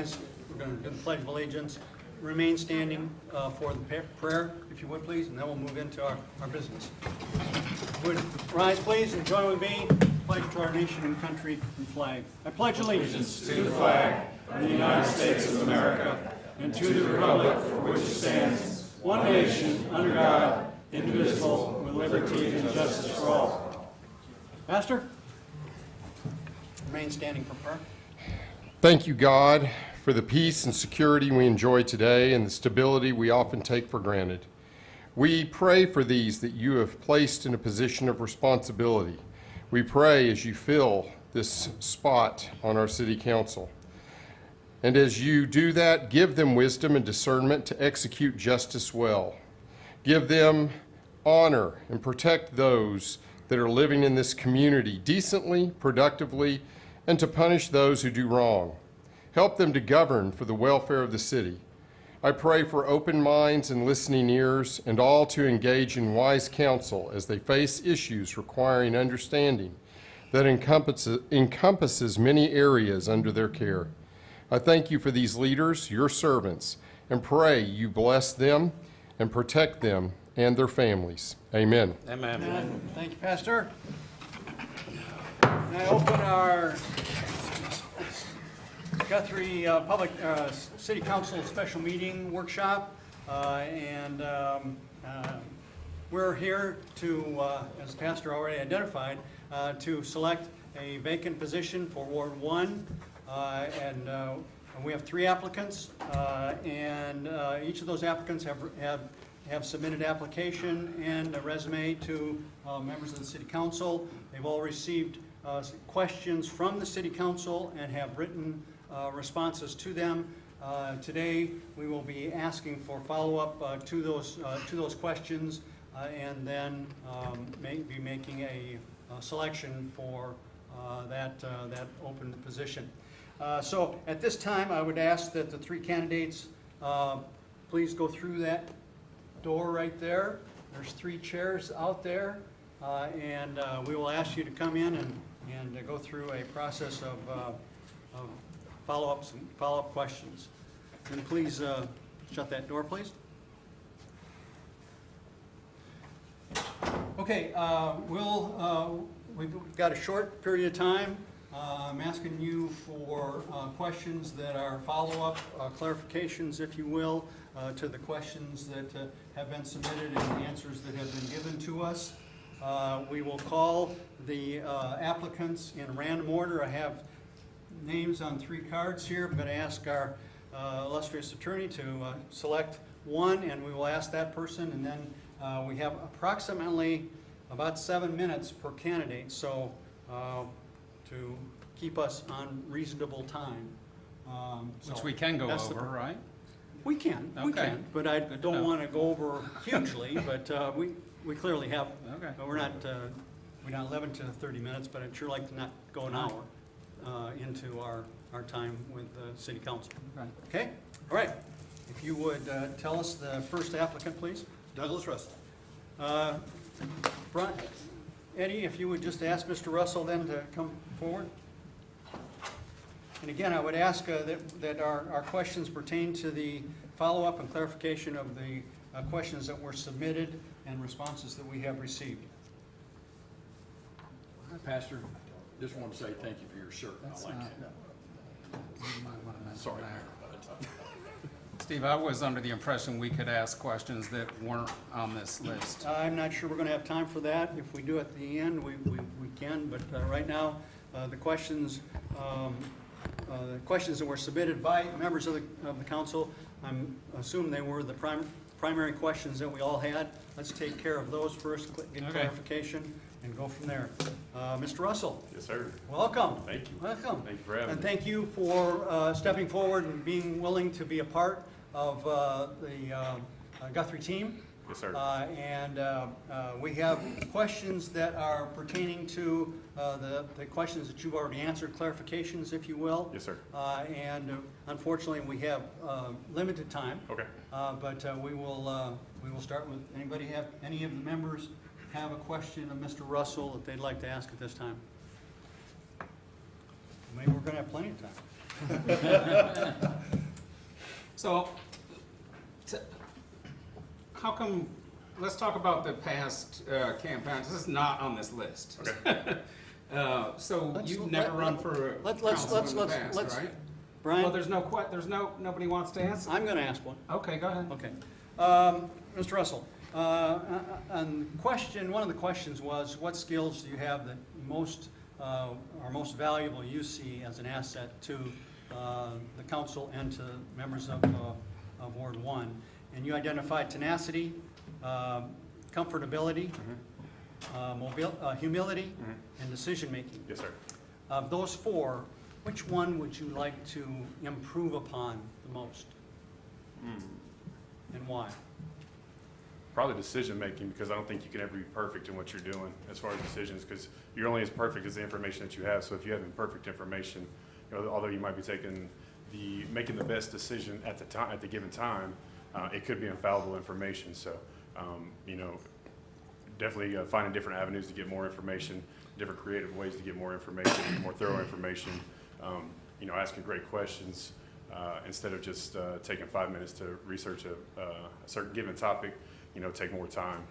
rise. We're going to do the Pledge of Allegiance. Remain standing for the prayer, if you would, please, and then we'll move into our business. Would rise, please, and join with me. Pledge to our nation and country and flag. I pledge allegiance to the flag of the United States of America and to the republic for which it stands, one nation, under God, indivisible, with liberty and justice for all. Pastor, remain standing for prayer. Thank you, God, for the peace and security we enjoy today and the stability we often take for granted. We pray for these that you have placed in a position of responsibility. We pray as you fill this spot on our city council. And as you do that, give them wisdom and discernment to execute justice well. Give them honor and protect those that are living in this community decently, productively, and to punish those who do wrong. Help them to govern for the welfare of the city. I pray for open minds and listening ears and all to engage in wise counsel as they face issues requiring understanding that encompasses many areas under their care. I thank you for these leaders, your servants, and pray you bless them and protect them and their families. Amen. Amen. Amen. Thank you, Pastor. And I open our Guthrie City Council Special Meeting Workshop, we're here to, as the pastor already identified, to select a vacant position for Ward 1, and we have 3 applicants, and each of those applicants have submitted application and a resume to members of the City Council. They've all received questions from the City Council and have written responses to them. Today we will be asking for follow-up to those questions and then be making a selection for that open position. So at this time I would ask that the 3 candidates please go through that door right there. There's 3 chairs out there, and we will ask you to come in and go through a process of follow-up questions. And please shut that door, please. Okay, we've got a short period of time. I'm asking you for questions that are follow-up clarifications, if you will, to the questions that have been submitted and the answers that have been given to us. We will call the applicants in random order. I have names on 3 cards here. I'm going to ask our illustrious attorney to select one, and we will ask that person, and then we have approximately about 7 minutes per candidate, so to keep us on reasonable time. Which we can go over, right? We can, but I don't want to go over hugely, but we clearly have, we're not limited to 30 minutes, but I'd sure like to not go an hour into our time with the City Council. Okay? All right. If you would tell us the first applicant, please. Douglas Russell. Eddie, if you would just ask Mr. Russell then to come forward. And again, I would ask that our questions pertain to the follow-up and clarification of the questions that were submitted and responses that we have received. Pastor, just want to say thank you for your shirt. I like it. Sorry. Steve, I was under the impression we could ask questions that weren't on this list. I'm not sure we're going to have time for that. If we do at the end, we can, but right now the questions that were submitted by members of the council, I'm assuming they were the primary questions that we all had. Let's take care of those first, get clarification, and go from there. Mr. Russell. Yes, sir. Welcome. Thank you. Welcome. Thank you for having me. And thank you for stepping forward and being willing to be a part of the Guthrie team. Yes, sir. We have questions that are pertaining to the questions that you've already answered, clarifications, if you will. Yes, sir. Unfortunately, we have limited time. Okay. But we will start with anybody have any of the members have a question of Mr. Russell that they'd like to ask at this time? Maybe we're going to have plenty of time. So, how come, let's talk about the past campaigns. This is not on this list. Okay. So Let's- you've let- never let- run for let's- council in the let's- past, right? Brian, Well, nobody wants to answer. I'm going to ask one. Okay, go ahead. Okay. Mr. Russell, on one of the questions was, what skills do you have that are most valuable you see as an asset to the council and to members of Ward 1? And you identified tenacity, comfortability, humility, and decision-making. Yes, sir. Of those four, which one would you like to improve upon the most? And why? Probably decision-making, because I don't think you can ever be perfect in what you're doing as far as decisions, because you're only as perfect as the information that you have. So if you have imperfect information, although you might be making the best decision at the given time, it could be infallible information. So, definitely finding different avenues to get more information, different creative ways to get more information, more thorough information, asking great questions, instead of just taking 5 minutes to research a certain given topic, take more time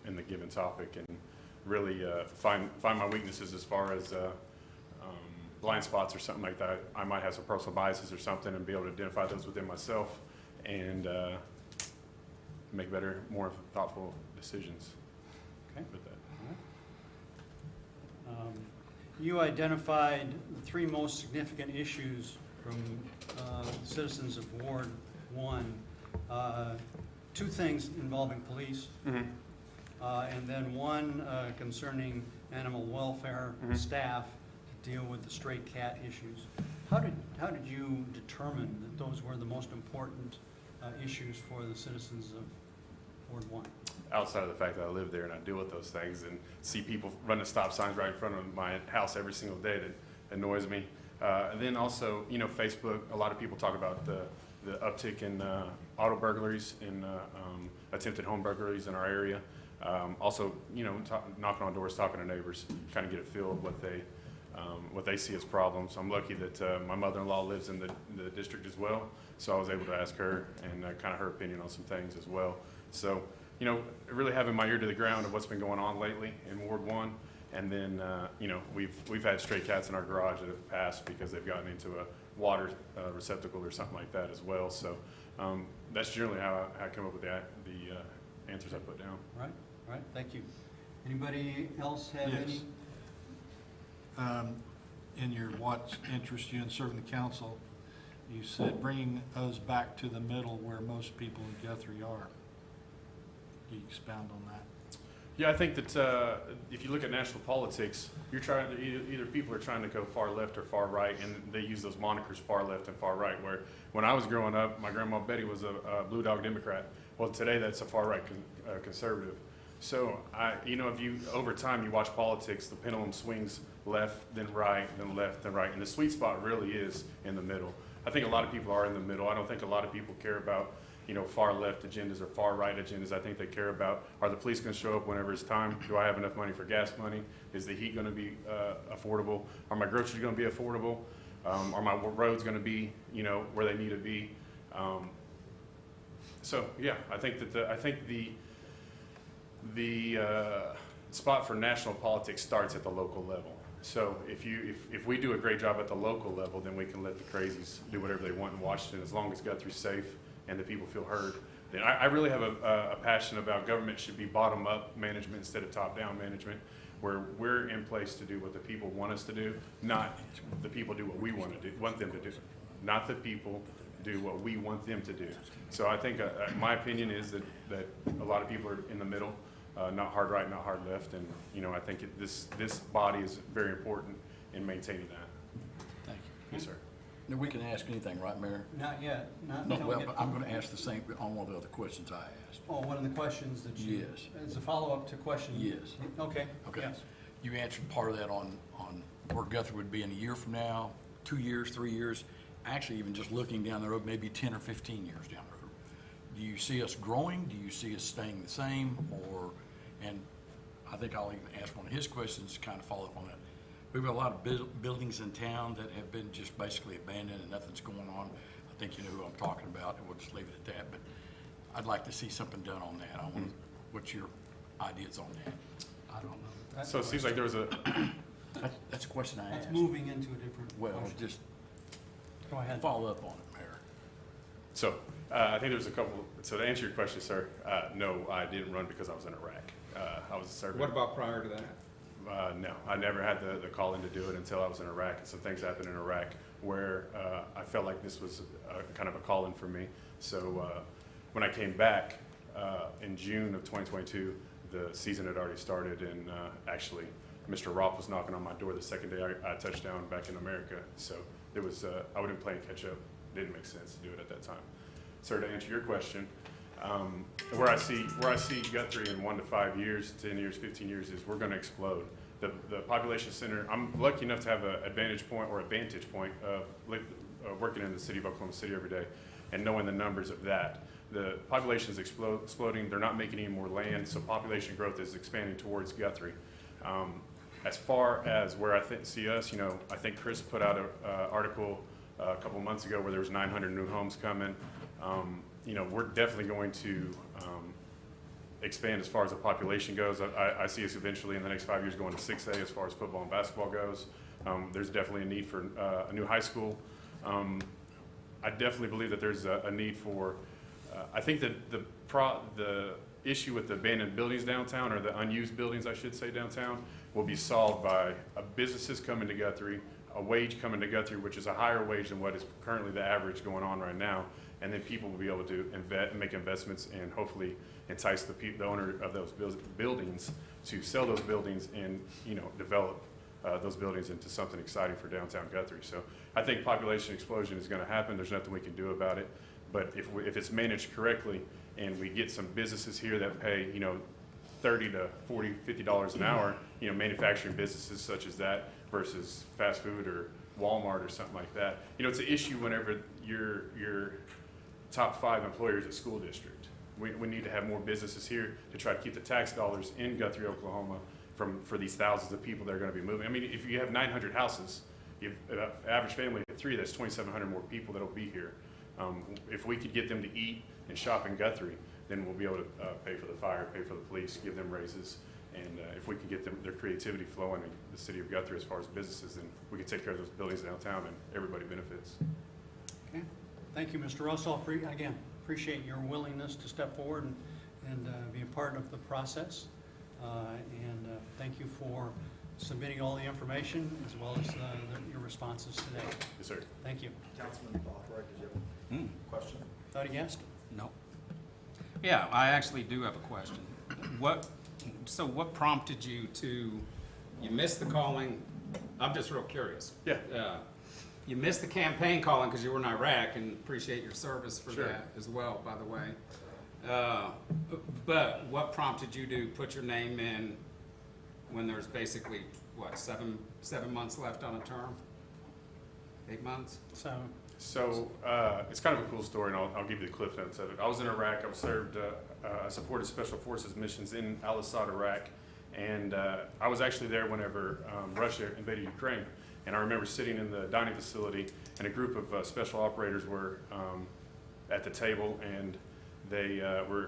in the given topic and really find my weaknesses as far as blind spots or something like that. I might have some personal biases or something and be able to identify those within myself and make better, more thoughtful decisions Okay. with that. You identified the three most significant issues from citizens of Ward 1. Two things involving police, and then one concerning animal welfare staff to deal with the stray cat issues. How did you determine that those were the most important issues for the citizens of Ward 1? Outside of the fact that I live there and I deal with those things and see people running stop signs right in front of my house every single day, that annoys me. And then also, Facebook, a lot of people talk about the uptick in auto burglaries and attempted home burglaries in our area. Also, knocking on doors, talking to neighbors, trying to get a feel of what they see as problems. I'm lucky that my mother-in-law lives in the district as well, so I was able to ask her and kind of her opinion on some things as well. So, really having my ear to the ground of what's been going on lately in Ward 1. And then, we've had stray cats in our garage that have passed because they've gotten into a water receptacle or something like that as well. So that's generally how I come up with the answers I put down. Right, thank you. Anybody else have Yes. any? In your what interests you in serving the council, you said bringing us back to the middle where most people in Guthrie are. Can you expound on that? Yeah, I think that if you look at national politics, you're trying to either people are trying to go far left or far right, and they use those monikers far left and far right. Where when I was growing up, my grandma Betty was a blue dog Democrat. Well, today that's a far right conservative. So if you over time you watch politics, the pendulum swings left, then right, then left, then right, and the sweet spot really is in the middle. I think a lot of people are in the middle. I don't think a lot of people care about far left agendas or far right agendas. I think they care about, are the police going to show up whenever it's time? Do I have enough money for gas money? Is the heat going to be affordable? Are my groceries going to be affordable? Are my roads going to be, where they need to be? So yeah, I think that the spot for national politics starts at the local level. So if we do a great job at the local level, then we can let the crazies do whatever they want in Washington, as long as Guthrie's safe and the people feel heard. Then I really have a passion about government should be bottom-up management instead of top-down management, where we're in place to do what the people want us to do, not the people do what we want them to do, not the people do what we want them to do. So I think my opinion is that a lot of people are in the middle, not hard right, not hard left, and I think this body is very important in maintaining that. Thank you. Yes, sir. No, we can ask anything, right, Mayor? Not yet. No, well, but I'm gonna ask the same on one of the other questions I asked. Oh, one of the questions that you. Yes. As a follow-up to question. Yes. Okay, Okay. yes. You answered part of that on where Guthrie would be in a year from now, 2 years, 3 years. Actually, even just looking down the road, maybe 10 or 15 years down the road. Do you see us growing? Do you see us staying the same? And I think I'll even ask one of his questions to kind of follow up on that. We have a lot of buildings in town that have been just basically abandoned and nothing's going on. I think you know who I'm talking about, and we'll just leave it at that. But I'd like to see something done on that. What's your ideas on that? I don't know. So it seems like there was a, That's a question I That's asked. moving into a different Well, question. just Go ahead. follow up on it, Mayor. so I think there was a couple, so to answer your question, sir, no, I didn't run because I was in Iraq. I was serving. What about prior to that? No, I never had the call in to do it until I was in Iraq, and some things happened in Iraq where I felt like this was kind of a call in for me. So when I came back in June of 2022, the season had already started, and actually Mr. Roth was knocking on my door the second day I touched down back in America. So it was, I wouldn't play catch up. It didn't make sense to do it at that time. Sir, to answer your question, where I see Guthrie in 1 to 5 years, 10 years, 15 years is we're going to explode. The population center, I'm lucky enough to have a vantage point of working in the city of Oklahoma City every day and knowing the numbers of that. The population is exploding. They're not making any more land, so population growth is expanding towards Guthrie. As far as where I see us, you know, I think Chris put out an article a couple months ago where there was 900 new homes coming. You know, we're definitely going to expand as far as the population goes. I see us eventually in the next 5 years going to 6A as far as football and basketball goes. There's definitely a need for a new high school. I definitely believe that there's a need for, I think that the issue with the abandoned buildings downtown, or the unused buildings, I should say, downtown, will be solved by businesses coming to Guthrie, a wage coming to Guthrie, which is a higher wage than what is currently the average going on right now. And then people will be able to make investments and hopefully entice the owner of those buildings to sell those buildings and, you know, develop those buildings into something exciting for downtown Guthrie. So I think population explosion is going to happen. There's nothing we can do about it. But if it's managed correctly and we get some businesses here that pay, you know, $30 to $40, $50 an hour, you know, manufacturing businesses such as that versus fast food or Walmart or something like that. You know, it's an issue whenever your top 5 employers at school district. We need to have more businesses here to try to keep the tax dollars in Guthrie, Oklahoma for these thousands of people that are going to be moving. I mean, if you have 900 houses, you have an average family of 3, that's 2,700 more people that will be here. If we could get them to eat and shop in Guthrie, then we'll be able to pay for the fire, pay for the police, give them raises, and if we can get their creativity flowing in the city of Guthrie as far as businesses, then we can take care of those buildings downtown and everybody benefits. Okay. Thank you, Mr. Russell. Again, appreciate your willingness to step forward and be a part of the process. Thank you for submitting all the information as well as your responses today. Yes, sir. Thank you. Councilman Guthrie, did you have a question? Thought he asked? No. Yeah, I actually do have a question. What prompted you you missed the calling? I'm just real curious. Yeah. You missed the campaign calling because you were in Iraq, and appreciate your service for Sure. that as well, by the way. But what prompted you to put your name in when there's basically, what, seven months left on a term? 8 months? So it's kind of a cool story, and I'll give you the cliff notes of it. I was in Iraq. I was served, I supported Special Forces missions in Al-Assad, Iraq, and I was actually there whenever Russia invaded Ukraine. And I remember sitting in the dining facility, and a group of special operators were at the table, and they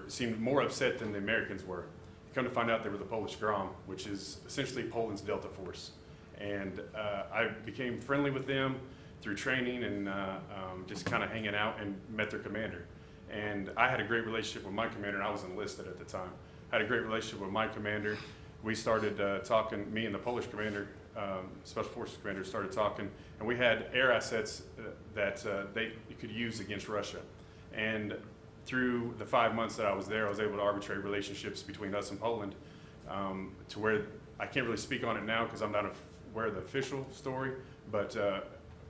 seemed more upset than the Americans were. Come to find out, they were the Polish Grom, which is essentially Poland's Delta Force. And I became friendly with them through training and just kind of hanging out, and met their commander. And I had a great relationship with my commander, and I was enlisted at the time. I had a great relationship with my commander. We started talking, me and the Polish commander, Special Forces commander started talking, and we had air assets that they could use against Russia. And through the 5 months that I was there, I was able to arbitrate relationships between us and Poland to where I can't really speak on it now because I'm not aware of the official story, but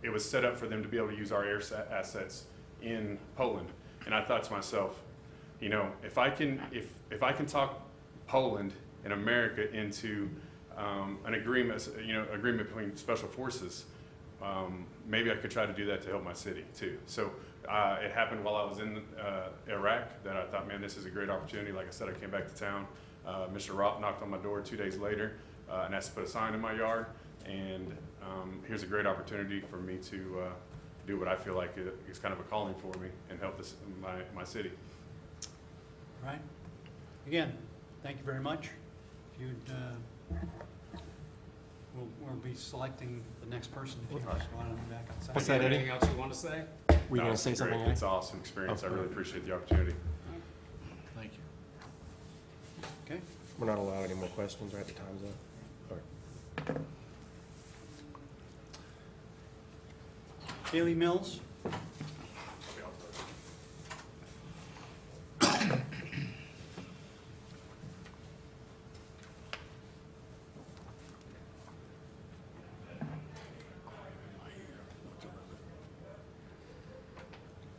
it was set up for them to be able to use our air assets in Poland. And I thought to myself, you know, if I can talk Poland and America into an agreement, agreement between special forces, maybe I could try to do that to help my city too. So it happened while I was in Iraq that I thought, man, this is a great opportunity. Like I said, I came back to town. Mr. Roth knocked on my door 2 days later and asked to put a sign in my yard. And here's a great opportunity for me to do what I feel like is kind of a calling for me and help my city. All right. Again, thank you very much. If you'd, we'll be selecting the next person if you want to be back outside. What's that, Eddie? Anything else you want to say? Were you No, going to it's say great. something, Eddie? It's an awesome experience. I Okay. really appreciate the opportunity. Thank you. Okay. We're not allowed any more questions, right? The time's up. All right. Haley Mills.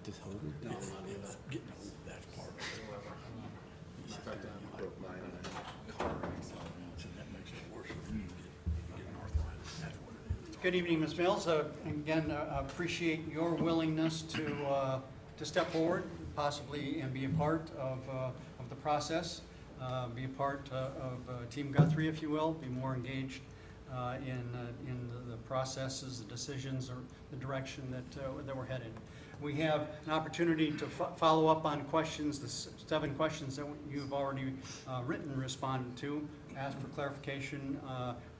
Just hold it. Getting old, that's part of it. You broke mine in a car accident, so that makes it worse if you get arthritis. That's what it is. Good evening, Ms. Mills. Again, appreciate your willingness to step forward, possibly, and be a part of the process, be a part of Team Guthrie, if you will, be more engaged in the processes, the decisions, or the direction that we're headed. We have an opportunity to follow up on questions, the 7 questions that you've already written and responded to, ask for clarification.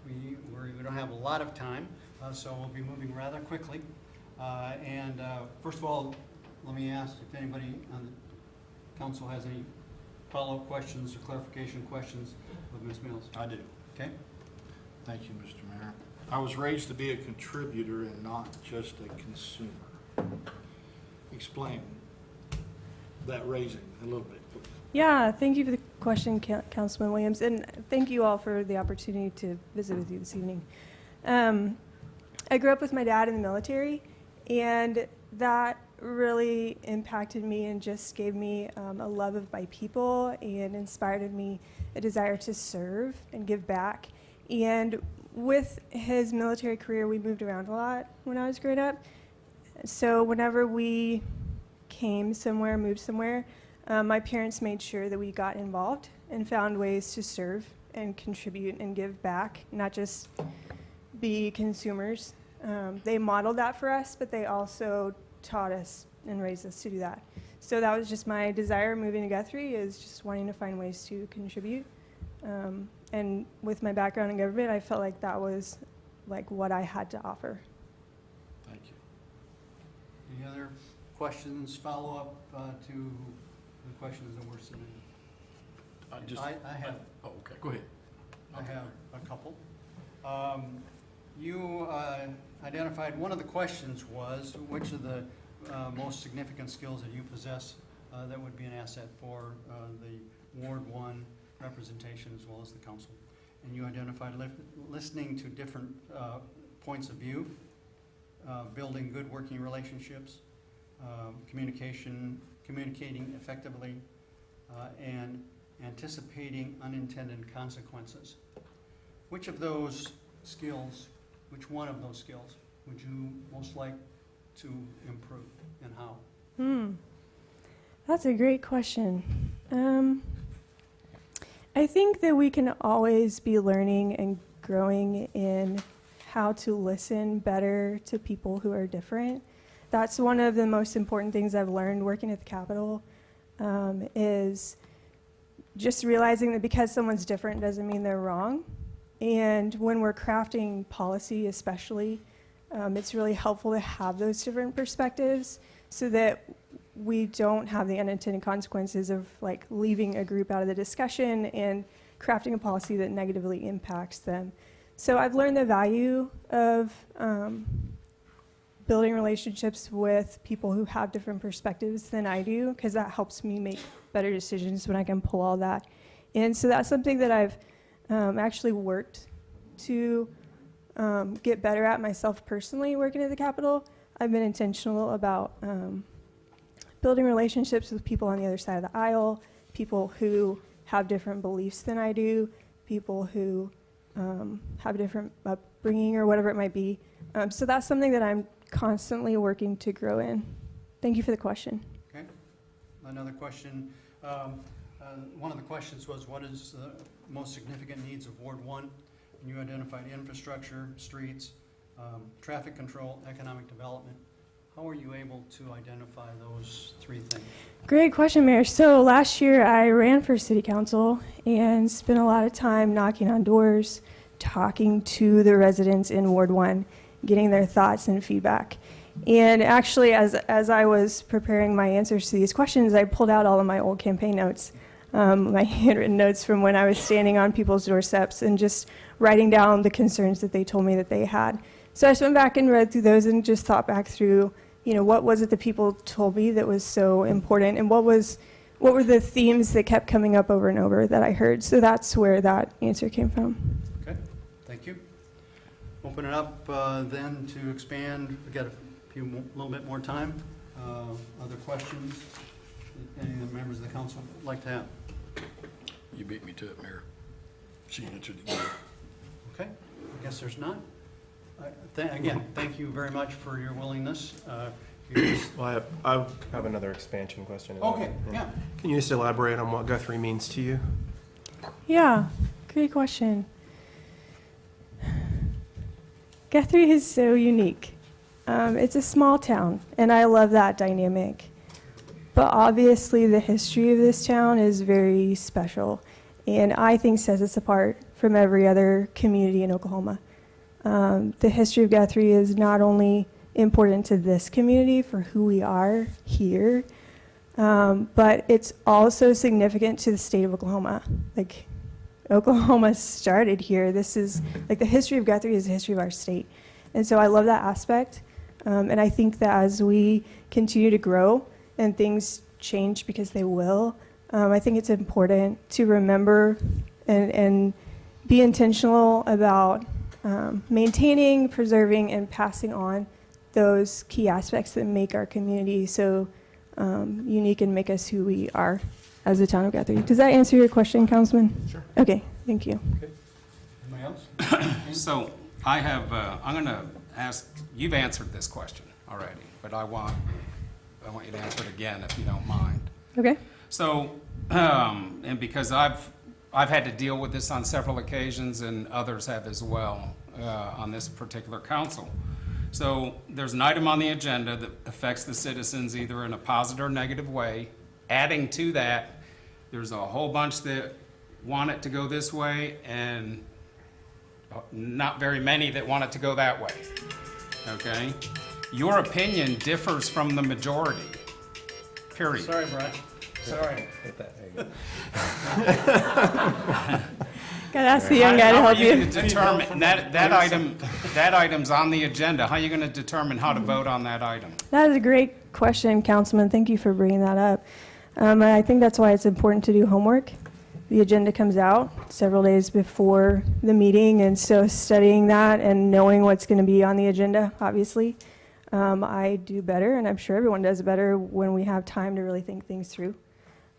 We don't have a lot of time, so we'll be moving rather quickly. First of all, let me ask if anybody on the council has any follow-up questions or clarification questions of Ms. Mills. I do. Okay? Thank you, Mr. Mayor. I was raised to be a contributor and not just a consumer. Explain that raising a little bit, please. Yeah, thank you for the question, Councilman Williams, and thank you all for the opportunity to visit with you this evening. I grew up with my dad in the military, and that really impacted me and just gave me a love of my people and inspired me a desire to serve and give back. And with his military career, we moved around a lot when I was growing up. So whenever we came somewhere, moved somewhere, my parents made sure that we got involved and found ways to serve and contribute and give back, not just be consumers. They modeled that for us, but they also taught us and raised us to do that. So that was just my desire moving to Guthrie, is just wanting to find ways to contribute. And with my background in government, I felt like that was like what I had to offer. Thank you. Any other questions, follow-up to the questions that were submitted? I have. Oh, okay, go ahead. I have a couple. You identified, one of the questions was, which of the most significant skills that you possess that would be an asset for the Ward 1 representation as well as the council? And you identified listening to different points of view, building good working relationships, communicating effectively, and anticipating unintended consequences. Which of those skills, which one of those skills would you most like to improve, and how? That's a great question. I think that we can always be learning and growing in how to listen better to people who are different. That's one of the most important things I've learned working at the Capitol, is just realizing that because someone's different doesn't mean they're wrong. And when we're crafting policy especially, it's really helpful to have those different perspectives so that we don't have the unintended consequences of like leaving a group out of the discussion and crafting a policy that negatively impacts them. So I've learned the value of building relationships with people who have different perspectives than I do, because that helps me make better decisions when I can pull all that in. So that's something that I've actually worked to get better at myself personally working at the Capitol. I've been intentional about building relationships with people on the other side of the aisle, people who have different beliefs than I do, people who have a different upbringing or whatever it might be. So that's something that I'm constantly working to grow in. Thank you for the question. Okay. Another question. One of the questions was, what is the most significant needs of Ward 1? and you identified infrastructure, streets, traffic control, economic development. How are you able to identify those three things? Great question, Mayor. So last year I ran for city council and spent a lot of time knocking on doors, talking to the residents in Ward 1, getting their thoughts and feedback. And actually, as I was preparing my answers to these questions, I pulled out all of my old campaign notes, my handwritten notes from when I was standing on people's doorsteps and just writing down the concerns that they told me that they had. So I just went back and read through those and just thought back through, you know, what was it that people told me that was so important, and what were the themes that kept coming up over and over that I heard. So that's where that answer came from. Okay, thank you. Open it up then to expand. We got a little bit more time. Other questions any of the members of the council would like to have? You beat me to it, Mayor. She answered it good. Okay, I guess there's none. Again, thank you very much for your willingness. Well, I have another expansion question. as well. Okay, yeah. Can you just elaborate on what Guthrie means to you? Yeah, great question. Guthrie is so unique. It's a small town, and I love that dynamic. But obviously, the history of this town is very special, and I think sets us apart from every other community in Oklahoma. The history of Guthrie is not only important to this community for who we are here, but it's also significant to the state of Oklahoma. Like, Oklahoma started here. This is, like, the history of Guthrie is the history of our state. And so I love that aspect. And I think that as we continue to grow and things change, because they will, I think it's important to remember and be intentional about maintaining, preserving, and passing on those key aspects that make our community so unique and make us who we are as the town of Guthrie. Does that answer your question, Councilman? Sure. Okay, thank you. Anybody else? So I have, I'm going to ask, you've answered this question already, but I want you to answer it again if you don't mind. Okay. So, and because I've had to deal with this on several occasions, and others have as well on this particular council. So there's an item on the agenda that affects the citizens either in a positive or negative way. Adding to that, there's a whole bunch that want it to go this way, and not very many that want it to go that way. Okay? Your opinion differs from the majority. Period. Sorry, Brian. Sorry. Hit that. There you go. Gotta ask the young guy to How are help you you. going to determine, that item's on the agenda, how are you going to determine how to vote on that item? That is a great question, Councilman. Thank you for bringing that up. And I think that's why it's important to do homework. The agenda comes out several days before the meeting, and so studying that and knowing what's going to be on the agenda, obviously, I do better, and I'm sure everyone does better when we have time to really think things through.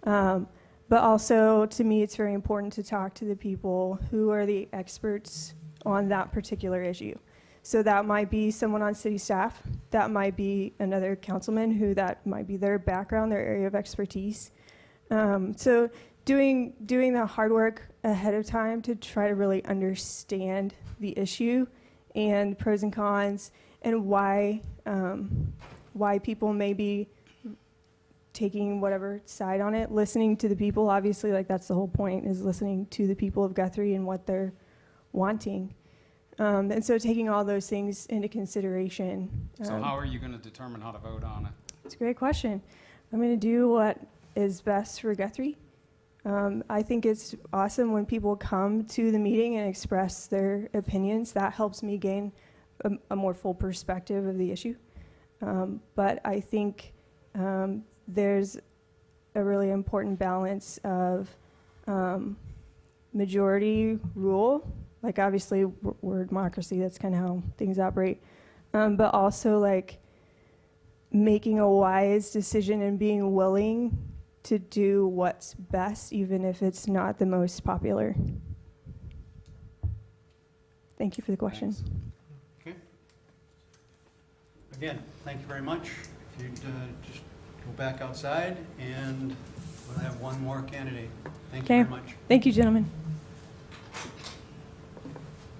But also, to me, it's very important to talk to the people who are the experts on that particular issue. So that might be someone on city staff, that might be another councilman who that might be their background, their area of expertise. So doing the hard work ahead of time to try to really understand the issue and pros and cons and why people may be taking whatever side on it, listening to the people, obviously, like that's the whole point, is listening to the people of Guthrie and what they're wanting. And so taking all those things into consideration. So how are you going to determine how to vote on it? It's a great question. I'm going to do what is best for Guthrie. I think it's awesome when people come to the meeting and express their opinions. That helps me gain a more full perspective of the issue. But I think there's a really important balance of majority rule. Like, obviously, we're a democracy. That's kind of how things operate. But also, like, making a wise decision and being willing to do what's best, even if it's not the most popular. Thank you for the question. Thanks. Okay. Again, thank you very much. If you'd just go back outside, and we'll have one more candidate. Thank you Okay. very much. Thank you, gentlemen.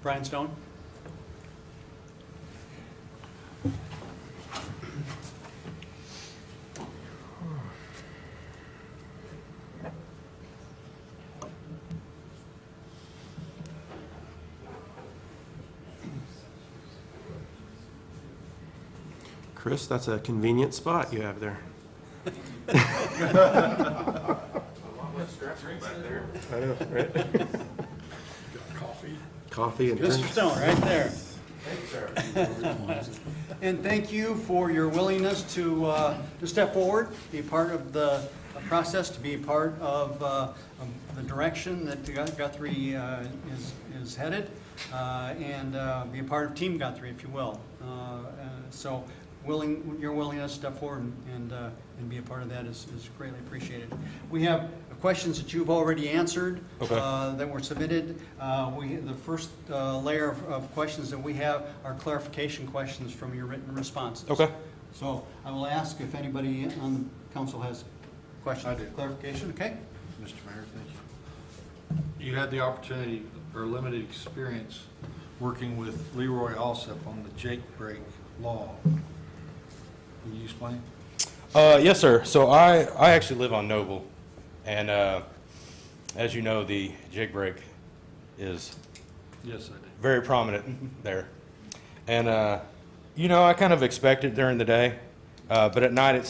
Brian Stone. Chris, that's a convenient spot you have there. I know, right? Coffee and Mr. drinks. Stone, right there. And thank you for your willingness to step forward, be part of the process, to be part of the direction that Guthrie is headed, and be a part of Team Guthrie, if you will. So your willingness to step forward and be a part of that is greatly appreciated. We have questions that you've already answered that were submitted. The first layer of questions that we have are clarification questions from your written responses. Okay. So I will ask if anybody on the council has questions. I do. Clarification, okay? Mr. Mayor, thank you. You had the opportunity or limited experience working with Leroy Alsop on the Jake break law. Will you explain? Yes, sir. So I actually live on Noble, and as you know, the jig break is Yes, I did. very prominent there. And you know, I kind of expected during the day, but at night it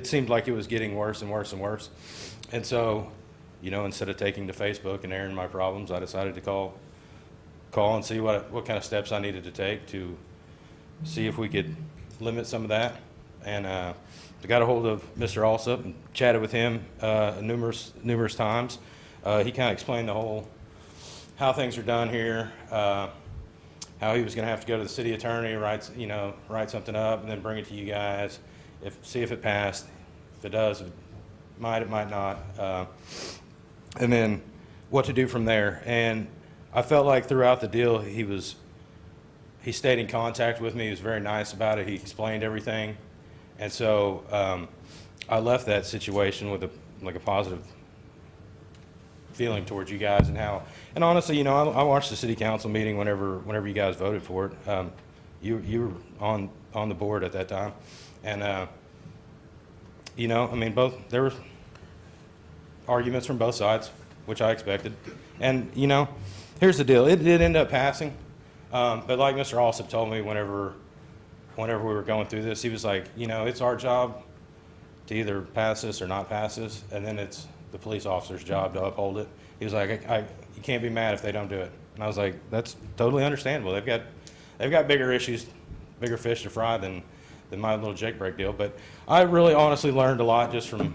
seemed like it was getting worse and worse and worse. And so, you know, instead of taking to Facebook and airing my problems, I decided to call and see what kind of steps I needed to take to see if we could limit some of that. And I got a hold of Mr. Alsop and chatted with him numerous times. He kind of explained the whole how things are done here, how he was going to have to go to the city attorney, write something up, and then bring it to you guys, see if it passed. If it does, it might not, and then what to do from there. And I felt like throughout the deal, he stayed in contact with me. He was very nice about it. He explained everything. And so I left that situation with a positive feeling towards you guys and honestly, you know, I watched the city council meeting whenever you guys voted for it. You were on the board at that time. And, you know, I mean, there were arguments from both sides, which I expected. And, you know, here's the deal. It did end up passing. But like Mr. Alsop told me whenever we were going through this, he was like, you know, it's our job to either pass this or not pass this, and then it's the police officer's job to uphold it. He was like, you can't be mad if they don't do it. And I was like, that's totally understandable. They've got bigger issues, bigger fish to fry than my little Jake break deal. But I really honestly learned a lot just from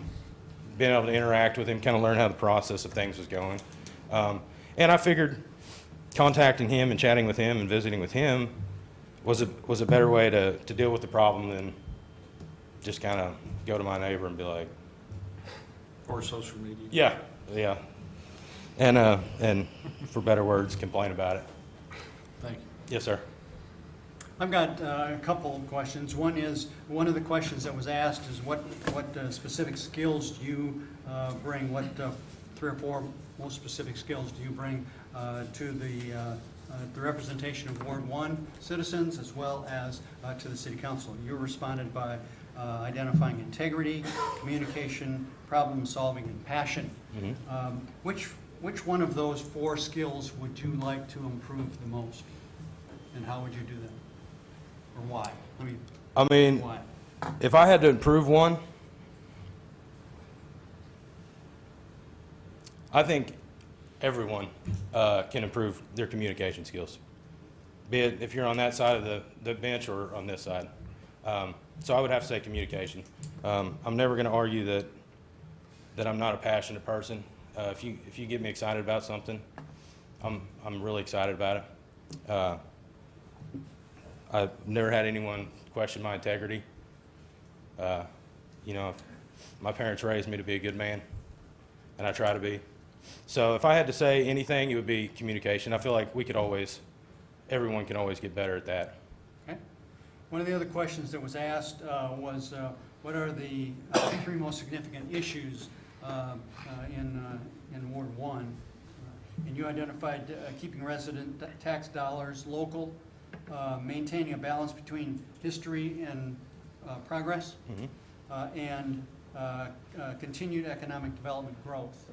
being able to interact with him, kind of learn how the process of things was going. And I figured contacting him and chatting with him and visiting with him was a better way to deal with the problem than just kind of go to my neighbor and be like, Or social media? yeah, and for better words, complain about it. Thank you. Yes, sir. I've got a couple of questions. One of the questions that was asked is what specific skills do you bring? What 3 or 4 most specific skills do you bring to the representation of Ward 1 citizens as well as to the City Council? You responded by identifying integrity, communication, problem solving, and passion. Mm-hmm. Which one of those 4 skills would you like to improve the most? And how would you do that? Or why? I mean, Why? if I had to improve one, I think everyone can improve their communication skills, be it if you're on that side of the bench or on this side. So I would have to say communication. I'm never going to argue that I'm not a passionate person. If you get me excited about something, I'm really excited about it. I've never had anyone question my integrity. You know, my parents raised me to be a good man, and I try to be. So if I had to say anything, it would be communication. I feel like everyone can always get better at that. Okay. One of the other questions that was asked was what are the 3 most significant issues in Ward 1 and you identified keeping resident tax dollars local, maintaining a balance between history and progress, and continued economic development growth.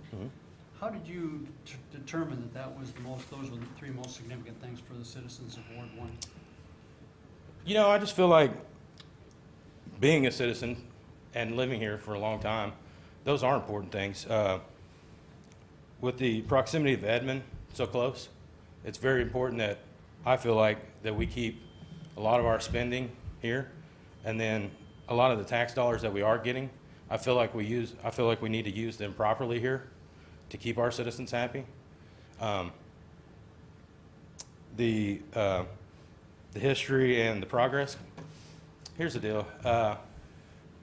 How did you determine that that was those were the three most significant things for the citizens of Ward 1? You know, I just feel like being a citizen and living here for a long time, those are important things. With the proximity of Edmond so close, it's very important that I feel like that we keep a lot of our spending here, and then a lot of the tax dollars that we are getting, I feel like we need to use them properly here to keep our citizens happy. The history and the progress. Here's the deal.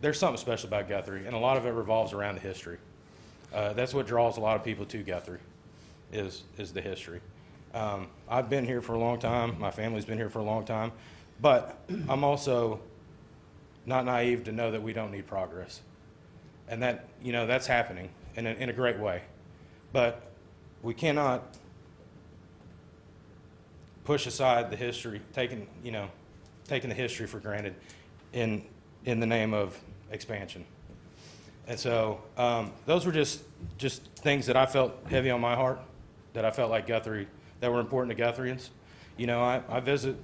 There's something special about Guthrie, and a lot of it revolves around the history. That's what draws a lot of people to Guthrie, is the history. I've been here for a long time. My family's been here for a long time, but I'm also not naive to know that we don't need progress, and that that's happening in a great way. But we cannot push aside the history, taking the history for granted in the name of expansion. And so those were just things that I felt heavy on my heart, that I felt like Guthrie, that were important to Guthrians. You know, I visit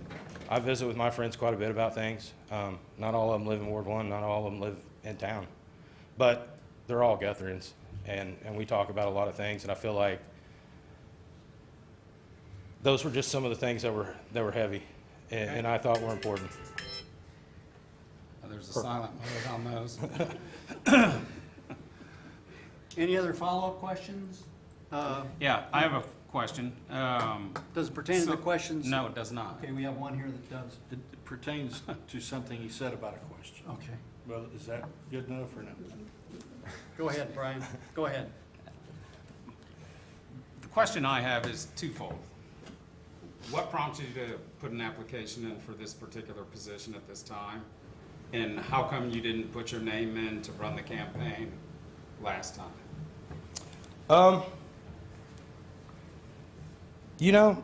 with my friends quite a bit about things. Not all of them live in Ward 1, not all of them live in town, but they're all Guthrians, and we talk about a lot of things, and I feel like those were just some of the things that were heavy, and I thought were important. There's a silent vote on those. Any other follow-up questions? Yeah, I have a question. Does it pertain to the questions? No, it does not. Okay, we have one here that does. It pertains to something he said about a question. Okay. Well, is that good enough or no? Go ahead, Brian. Go ahead. The question I have is twofold. What prompted you to put an application in for this particular position at this time? And how come you didn't put your name in to run the campaign last time? You know,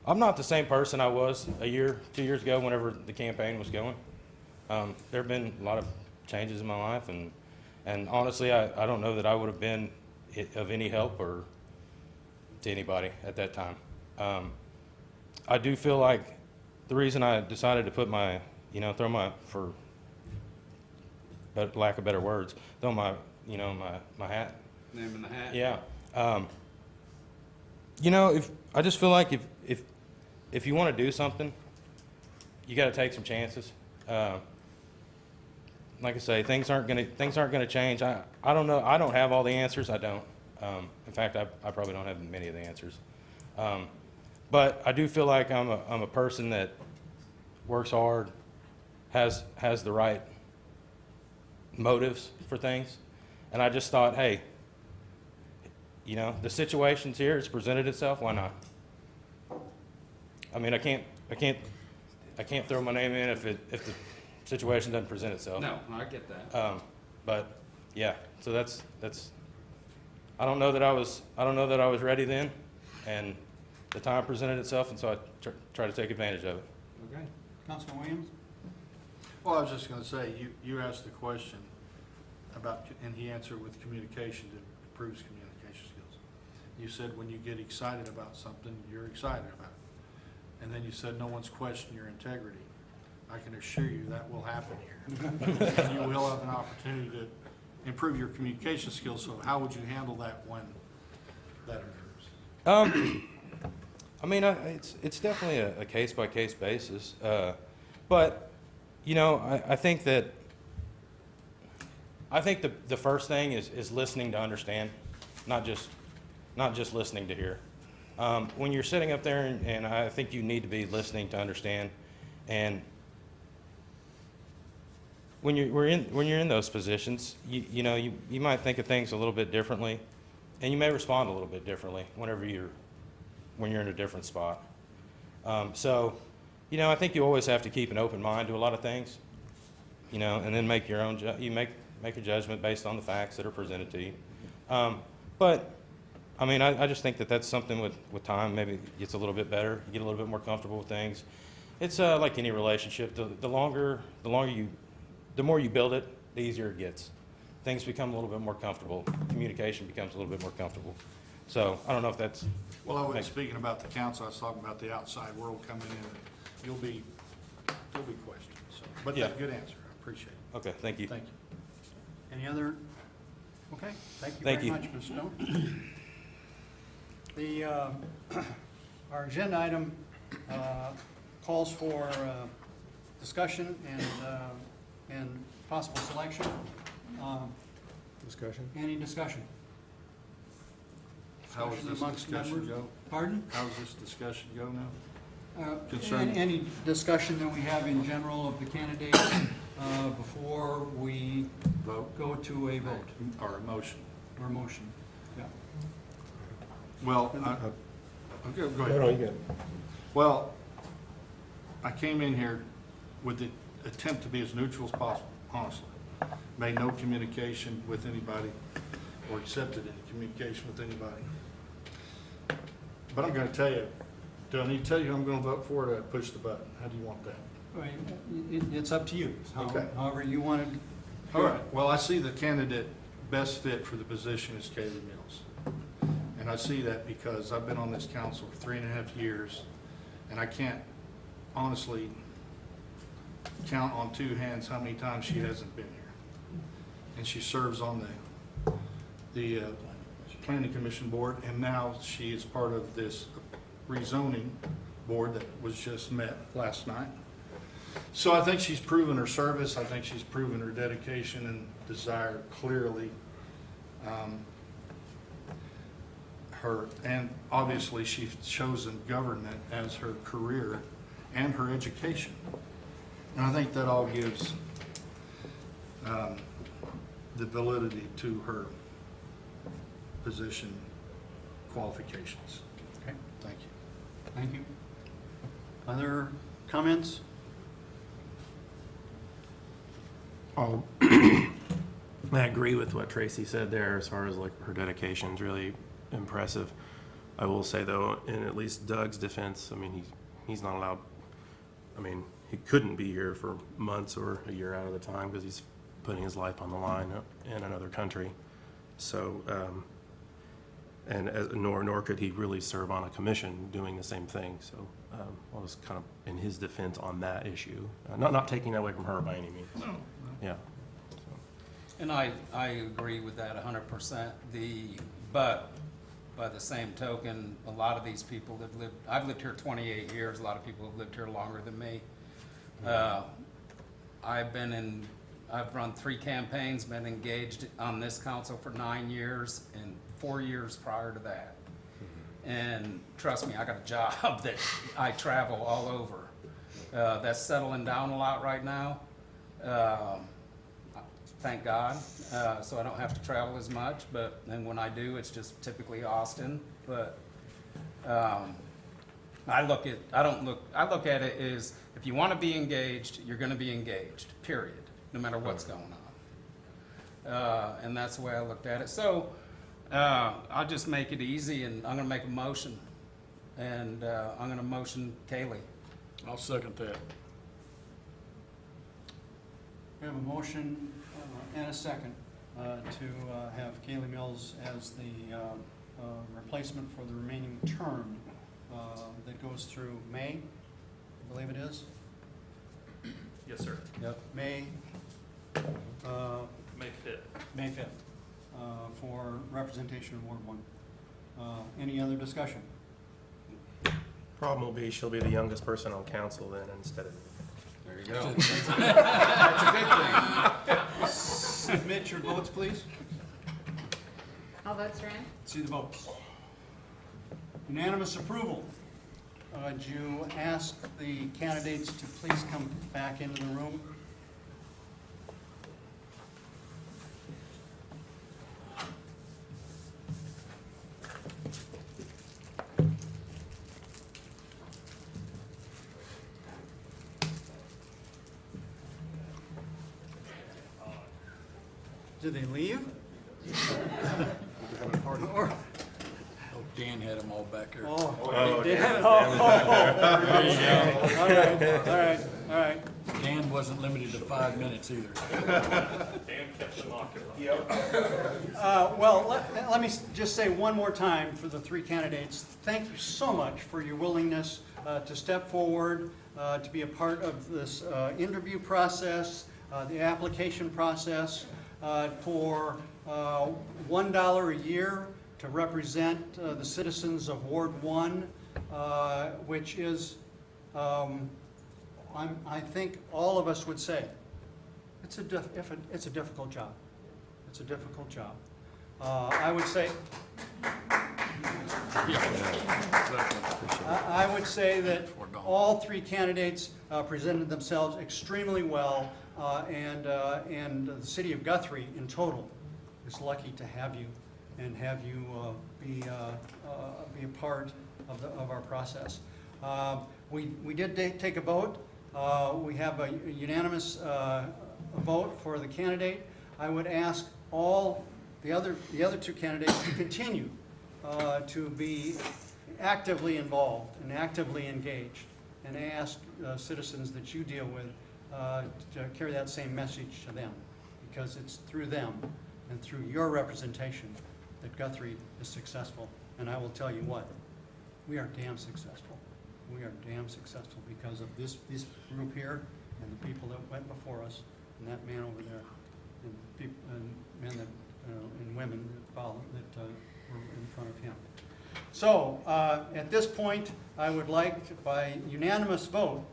I'm not the same person I was a year, 2 years ago whenever the campaign was going. There have been a lot of changes in my life, and honestly, I don't know that I would have been of any help or to anybody at that time. I do feel like the reason I decided to put my, for lack of better words, throw my hat. Name in the hat? Yeah. I just feel like if you want to do something, you got to take some chances. Like I say, things aren't gonna change. I don't know. I don't have all the answers. I don't. In fact, I probably don't have many of the answers. But I do feel like I'm a person that works hard, has the right motives for things, and I just thought, hey, the situation's here. It's presented itself. Why not? I mean, I can't throw my name in if the situation doesn't present itself. No, I get that. But yeah, so that's. I don't know that I was ready then, and the time presented itself, and so I try to take advantage of it. Okay. Councilman Williams? Well, I was just going to say, you asked the question about, and he answered with communication that improves communication skills. You said when you get excited about something, you're excited about it. And then you said no one's questioning your integrity. I can assure you that will happen here. And you will have an opportunity to improve your communication skills. So how would you handle that when that occurs? I mean, it's definitely a case-by-case basis. But, I think that the first thing is listening to understand, not just listening to hear. When you're sitting up there, and I think you need to be listening to understand, and when you're in those positions, you might think of things a little bit differently, and you may respond a little bit differently when you're in a different spot. So, I think you always have to keep an open mind to a lot of things, and then make your own make a judgment based on the facts that are presented to you. But I mean, I just think that that's something with time, maybe it gets a little bit better, you get a little bit more comfortable with things. It's like any relationship, the more you build it, the easier it gets. Things become a little bit more comfortable, communication becomes a little bit more comfortable. So I don't know if that's, Well, I wasn't speaking about the council, I was talking about the outside world coming in. You'll be questioned, so, but Yeah. that's a good answer, I appreciate it. okay, thank you. Thank you. Any other? Okay, thank you Thank very you. much, Ms. Stone. Our agenda item calls for discussion and possible selection. Discussion? Any discussion? How does this Amongst discussion members? go? Pardon? How does this discussion go now? Uh, Concerning- Any discussion that we have in general of the candidates before we Vote? go to a vote Or a motion? or motion? Yeah. Well, okay, go ahead. No, you good. Well, I came in here with the attempt to be as neutral as possible, honestly. Made no communication with anybody or accepted any communication with anybody. But I'm gonna tell you, do I need to tell you who I'm gonna vote for, or do I push the button? How do you want that? It's up to you. Okay. However you want to. All right, well, I see the candidate best fit for the position is Kaylee Mills. And I see that because I've been on this council for 3.5 years, and I can't honestly count on two hands how many times she hasn't been here. And she serves on the Planning Commission board, and now she is part of this rezoning board that was just met last night. So I think she's proven her service. I think she's proven her dedication and desire clearly. And obviously she's chosen government as her career and her education. And I think that all gives the validity to her position qualifications. Okay, Thank you. thank you. Other comments? I agree with what Tracy said there as far as like her dedication is really impressive. I will say though, in at least Doug's defense, I mean, he's not allowed, I mean, he couldn't be here for months or a year out of the time because he's putting his life on the line in another country. So, nor could he really serve on a commission doing the same thing. So I was kind of in his defense on that issue. Not taking that away from her by any means. No, Yeah. And I agree with that 100%. But by the same token, a lot of these people have lived, I've lived here 28 years, a lot of people have lived here longer than me. I've run 3 campaigns, been engaged on this council for 9 years and 4 years prior to that. And trust me, I got a job that I travel all over. That's settling down a lot right now. Thank God, so I don't have to travel as much, and when I do, it's just typically Austin, but, I look at it as, if you want to be engaged, you're going to be engaged, period, no matter what's going on. And that's the way I looked at it. So, I'll just make it easy, and I'm going to make a motion, and, I'm going to motion Kaylee. I'll second that. We have a motion and a second to have Kaylee Mills as the replacement for the remaining term that goes through May, I believe it is. Yes, sir. Yep. May May 5th. May 5th for representation in Ward 1. Any other discussion? Problem will be she'll be the youngest person on council then instead of. There you go. That's a good thing. Submit your votes, please. All votes are in? See the votes. Unanimous approval. Would you ask the candidates to please come back into the room? Did they leave? Dan had them all back there. Oh, they did? All right. Dan wasn't limited to 5 minutes either. Dan kept them occupied. Well, let me just say one more time for the three candidates, thank you so much for your willingness to step forward, to be a part of this interview process, the application process, for $1 a year to represent the citizens of Ward 1, which is, I think all of us would say, it's a difficult job. It's a difficult job. I would say, I would say that all three candidates presented themselves extremely well, and the city of Guthrie in total is lucky to have you and have you be a part of our process. We did take a vote. We have a unanimous vote for the candidate. I would ask all the other two candidates to continue to be actively involved and actively engaged, and ask citizens that you deal with to carry that same message to them, because it's through them and through your representation that Guthrie is successful. And I will tell you what, we are damn successful. We are damn successful because of this group here and the people that went before us, and that man over there, and people and men that and women that follow, that were in front of him. So at this point, I would like, by unanimous vote,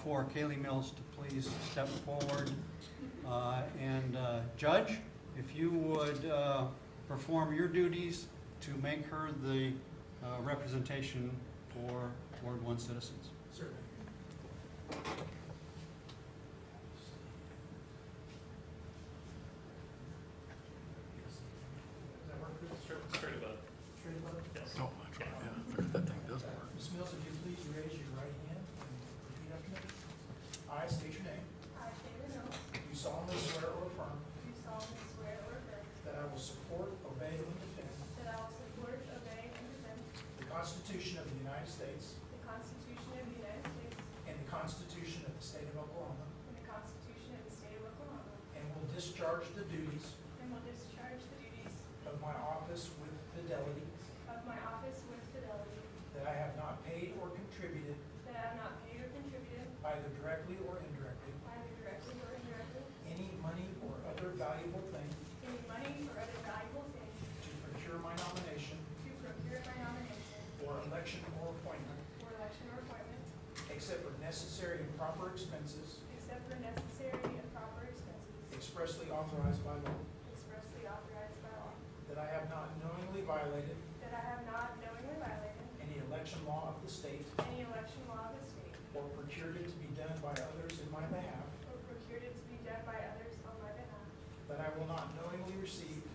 for Kaylee Mills to please step forward and judge. If you would perform your duties to make her the representation for Ward 1 citizens. Certainly. Does that work good? Straight above. Straight above? Yes. Oh, that's right, yeah, I figured that thing does work. Ms. Mills, if you please raise your right hand and repeat after me. I state your name. I, Taylor Mills, You solemnly swear or affirm do solemnly swear or affirm that I will support, obey, and defend that I will support, obey, and defend the Constitution of the United States the Constitution of the United States and the Constitution of the State of Oklahoma, and the Constitution of the State of Oklahoma, and will discharge the duties and will discharge the duties of my office with fidelity, of my office with fidelity, that I have not paid or contributed, that I have not paid or contributed, either directly or indirectly, either directly or indirectly, any money or other valuable thing any money or other valuable thing to procure my nomination to procure my nomination or election or appointment, or election or appointment, except for necessary and proper expenses except for necessary and proper expenses expressly authorized by law, expressly authorized by law, that I have not knowingly violated that I have not knowingly violated any election law of the state any election law of the state, or procured it to be done by others in my behalf, or procured it to be done by others on my behalf, that I will not knowingly receive,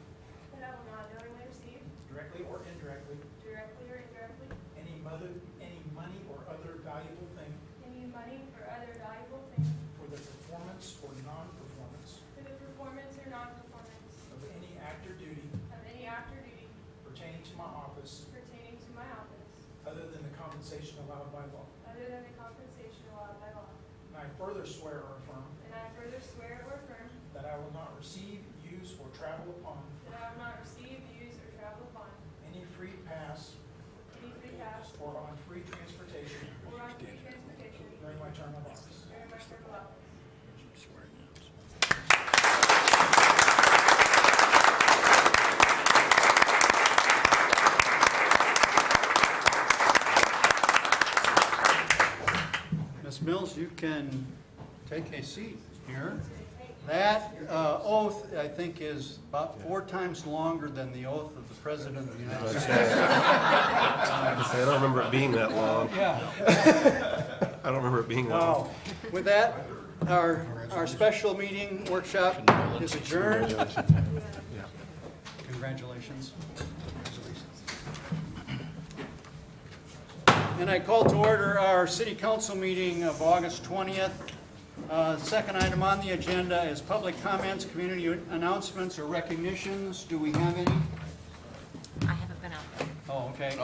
that I will not knowingly receive, directly or indirectly, directly or indirectly, any money or other valuable thing any money or other valuable thing for the performance or non-performance for the performance or non-performance of any act or duty of any act or duty pertaining to my office pertaining to my office, other than the compensation allowed by law. other than the compensation allowed by law. And I further swear or affirm And I further swear or affirm that I will not receive, use, or travel upon that I will not receive, use, or travel upon any free pass any free pass or on free transportation or on free transportation during my term of office. during my term of office. Ms. Mills, you can take a seat here. That oath, I think, is about 4 times longer than the oath of the President of the United States. I don't remember it being that long. Yeah. I don't remember it being that long. Wow. With that, our special meeting workshop is adjourned. Congratulations. And I call to order our city council meeting of August 20th. Second item on the agenda is public comments, community announcements, or recognitions. Do we have any? I haven't been out there. Oh, okay.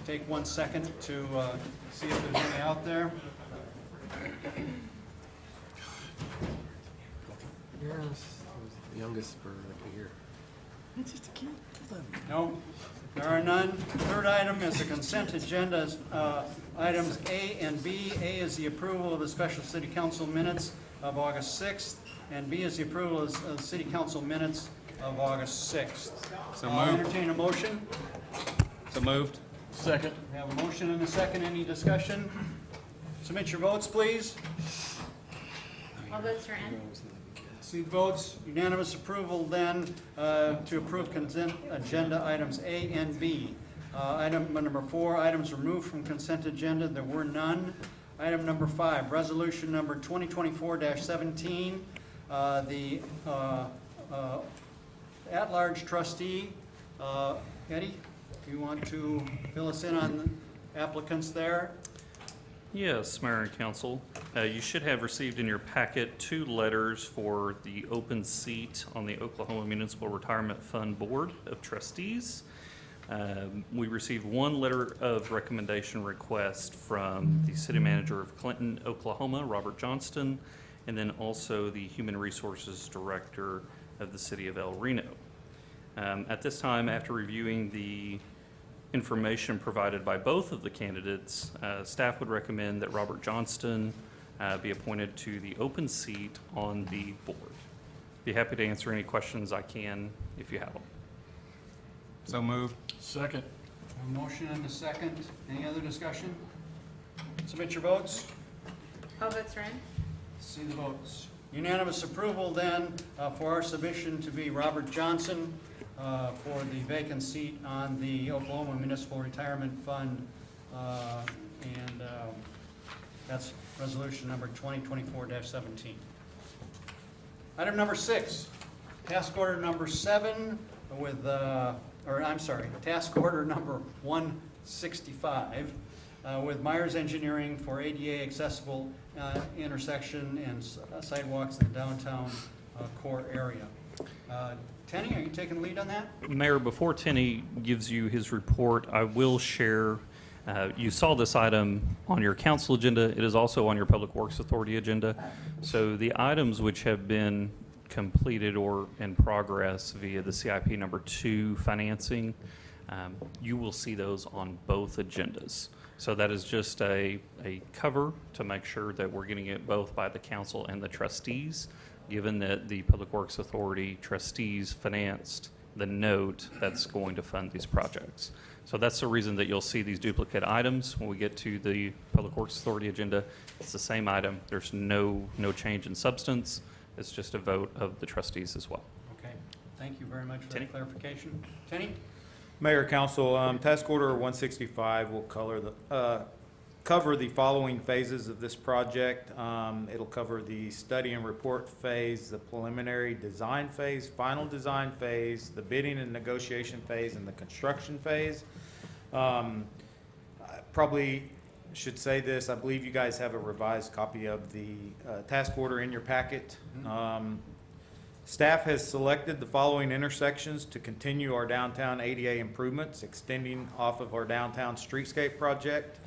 Take 1 second to see if there's any out there. Yes, the youngest bird up here. No, there are none. Third item is the consent agenda, items A and B. A is the approval of the special city council minutes of August 6th, and B is the approval of the city council minutes of August 6th. So I'll moved. entertain a motion. So moved. Second. We have a motion and a second. Any discussion? Submit your votes, please. All votes are in. See the votes. Unanimous approval then to approve consent agenda items A and B. Item number 4, items removed from consent agenda. There were none. Item number 5, resolution number 2024-17. The at-large trustee, Eddie, do you want to fill us in on the applicants there? Yes, Mayor and Council. You should have received in your packet 2 letters for the open seat on the Oklahoma Municipal Retirement Fund Board of Trustees. We received 1 letter of recommendation request from the City Manager of Clinton, Oklahoma, Robert Johnston, and then also the Human Resources Director of the City of El Reno. At this time, after reviewing the information provided by both of the candidates, staff would recommend that Robert Johnston be appointed to the open seat on the board. Be happy to answer any questions I can if you have them. So moved. Second. A motion and a second. Any other discussion? Submit your votes. All votes are in. See the votes. Unanimous approval then for our submission to be Robert Johnson for the vacant seat on the Oklahoma Municipal Retirement Fund. And that's resolution number 2024-17. Item number 6, task order number 7 with, task order number 165 with Myers Engineering for ADA accessible intersection and sidewalks in the downtown core area. Tenny, are you taking the lead on that? Mayor, before Tenny gives you his report, I will share, you saw this item on your council agenda. It is also on your Public Works Authority agenda. So the items which have been completed or in progress via the CIP number 2 financing, you will see those on both agendas. So that is just a cover to make sure that we're getting it both by the council and the trustees, given that the Public Works Authority trustees financed the note that's going to fund these projects. So that's the reason that you'll see these duplicate items when we get to the Public Works Authority agenda. It's the same item. There's no change in substance. It's just a vote of the trustees as well. Okay, thank you very much for Tenny? that clarification. Tenny? Mayor, Council, Task Order 165 will cover the following phases of this project. It'll cover the study and report phase, the preliminary design phase, final design phase, the bidding and negotiation phase, and the construction phase. I probably should say this, I believe you guys have a revised copy of the task order in your packet. Staff has selected the following intersections to continue our downtown ADA improvements, extending off of our downtown streetscape project,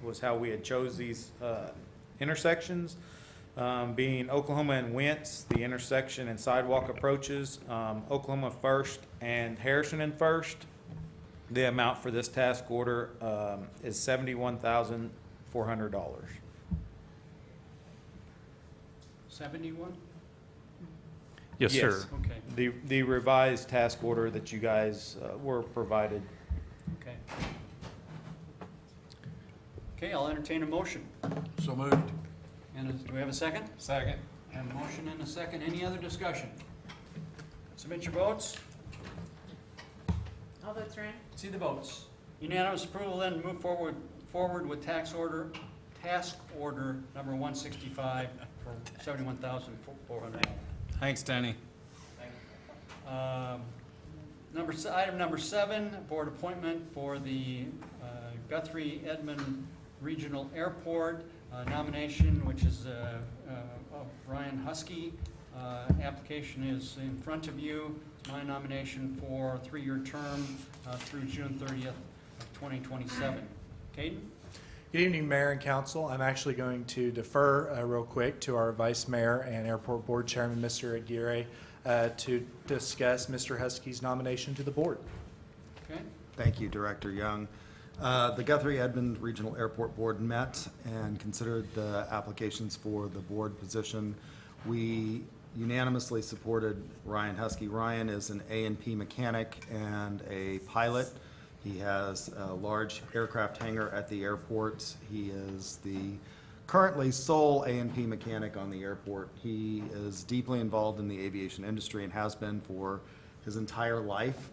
was how we had chose these intersections, being Oklahoma and Wentz, the intersection and sidewalk approaches, Oklahoma First and Harrison and First. The amount for this task order is $71,400. 71? Yes, sir. Okay, The revised task order that you guys were provided. okay. Okay, I'll entertain a motion. So moved. And do we have a second? Second. Have a motion and a second. Any other discussion? Submit your votes. All votes are in. See the votes. Unanimous approval then move forward with task order number 165 for $71,400. Thanks, Tenny. Item number 7, board appointment for the Guthrie Edmond Regional Airport nomination, which is of Ryan Husky. Application is in front of you. It's my nomination for a 3-year term through June 30th of 2027. Caden? Good evening, Mayor and Council. I'm actually going to defer real quick to our Vice Mayor and Airport Board Chairman, Mr. Aguirre, to discuss Mr. Husky's nomination to the board. Okay. Thank you, Director Young. The Guthrie Edmond Regional Airport Board met and considered the applications for the board position. We unanimously supported Ryan Husky. Ryan is an A&P mechanic and a pilot. He has a large aircraft hangar at the airport. He is the currently sole A&P mechanic on the airport. He is deeply involved in the aviation industry and has been for his entire life.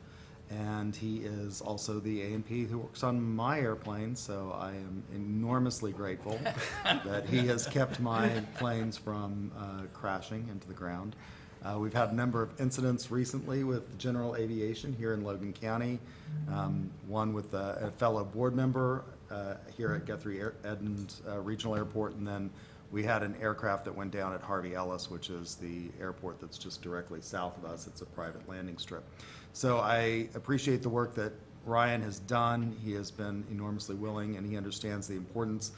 And he is also the A&P who works on my airplane, so I am enormously grateful that he has kept my planes from crashing into the ground. We've had a number of incidents recently with general aviation here in Logan County. One with a fellow board member here at Guthrie Edmond Regional Airport, and then we had an aircraft that went down at Harvey Ellis, which is the airport that's just directly south of us. It's a private landing strip. So I appreciate the work that Ryan has done. He has been enormously willing, and he understands the importance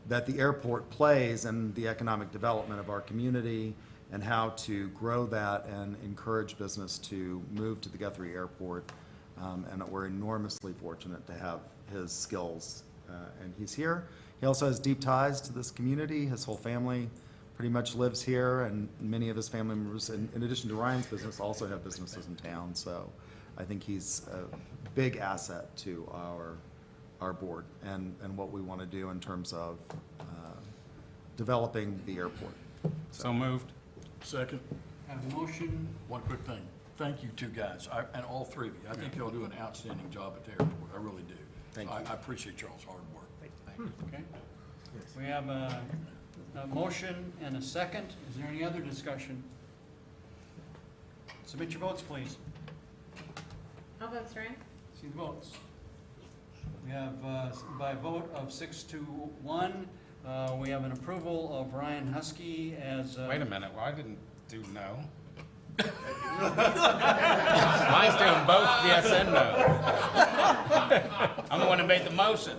that the airport plays in the economic development of our community and how to grow that and encourage business to move to the Guthrie Airport. And we're enormously fortunate to have his skills, and he's here. He also has deep ties to this community. His whole family pretty much lives here, and many of his family members, in addition to Ryan's business, also have businesses in town. So I think he's a big asset to our board and what we want to do in terms of developing the airport. So moved. Second. Have a motion. One quick thing. Thank you two guys, and all three of you. I think y'all do an outstanding job at the airport. I really do. Thank you. I appreciate y'all's hard work. Okay. We have a motion and a second. Is there any other discussion? Submit your votes, please. All votes are in. See the votes. We have, by a vote of 6-1, we have an approval of Ryan Husky as. Wait a minute, well, I didn't do no. Mine's doing both yes and no. I'm the one who made the motion.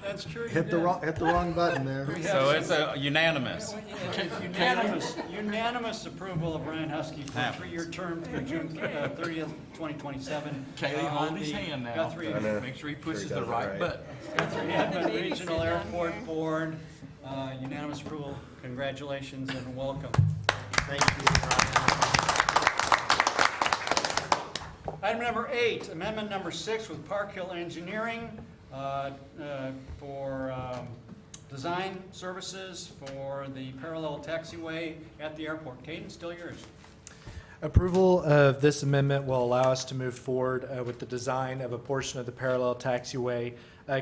That's true. Hit the wrong button there. So it's a unanimous. Unanimous approval of Ryan Husky for a 3-year term through June 30th, 2027. Kaylee, on hold his the hand now. Guthrie Make sure he pushes the right button. Edmond Regional Airport Board. Unanimous approval. Congratulations and welcome. Thank you, Ryan. Item number 8, amendment number 6 with Park Hill Engineering for design services for the parallel taxiway at the airport. Caden, still yours. Approval of this amendment will allow us to move forward with the design of a portion of the parallel taxiway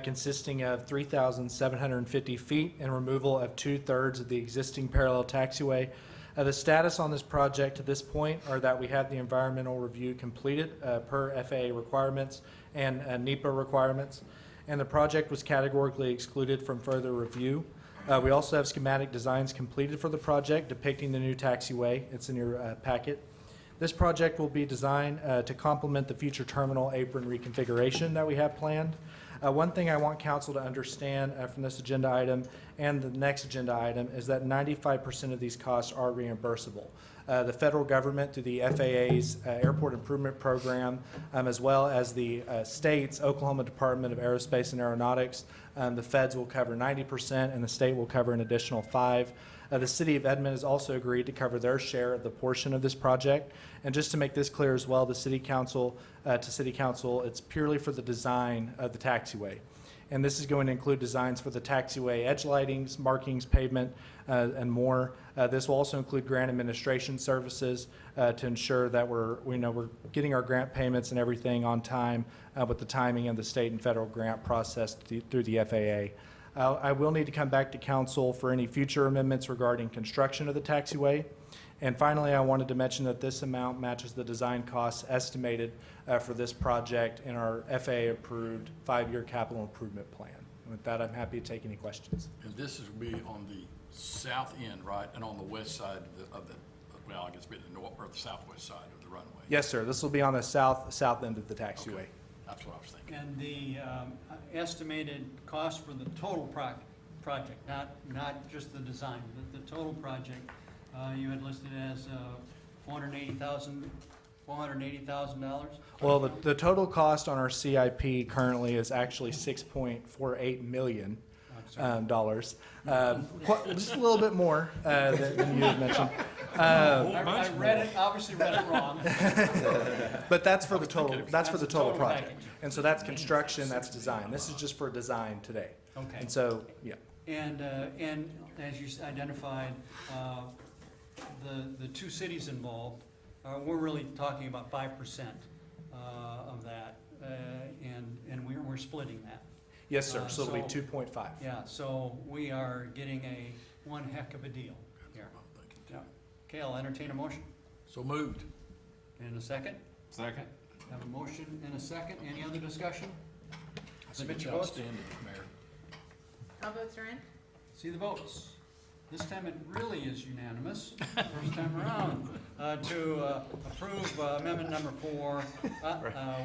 consisting of 3,750 feet and removal of 2/3 of the existing parallel taxiway. The status on this project to this point are that we have the environmental review completed per FAA requirements and NEPA requirements, and the project was categorically excluded from further review. We also have schematic designs completed for the project depicting the new taxiway. It's in your packet. This project will be designed to complement the future terminal apron reconfiguration that we have planned. One thing I want council to understand from this agenda item and the next agenda item is that 95% of these costs are reimbursable. The federal government through the FAA's Airport Improvement Program, as well as the state's Oklahoma Department of Aerospace and Aeronautics, the feds will cover 90% and the state will cover an additional 5%. The City of Edmond has also agreed to cover their share of the portion of this project. And just to make this clear as well, the City Council, it's purely for the design of the taxiway. And this is going to include designs for the taxiway edge lightings, markings, pavement, and more. This will also include grant administration services to ensure that we're getting our grant payments and everything on time with the timing of the state and federal grant process through the FAA. I will need to come back to council for any future amendments regarding construction of the taxiway. And finally, I wanted to mention that this amount matches the design costs estimated for this project in our FAA-approved 5-year capital improvement plan. And with that, I'm happy to take any questions. And this will be on the south end, right, and on the west side of the well, I guess it'd be the north or the southwest side of the runway. Yes, sir. This will be on the south end of the taxiway. That's what I was thinking. And the estimated cost for the total project, not just the design, but the total project, you had listed as $480,000? Well, the total cost on our CIP currently is actually $6.48 million. Dollars, just a little bit more than you had mentioned. I obviously read it wrong. But that's for the total. That's for the total project, package. and so that's construction, that's design. This is just for design today. Okay. And so, yeah. And as you identified, the two cities involved, we're really talking about 5% of that, and we're splitting that. Yes, sir. So it'll be 2.5. Yeah, so we are getting one heck of a deal here. Yeah. Okay, I'll entertain a motion. So moved. In a second? Second. Have a motion and a second. Any other discussion? I think Submit it's your votes. outstanding, Mayor. All votes are in. See the votes. This time it really is unanimous, first time around, to approve amendment number 4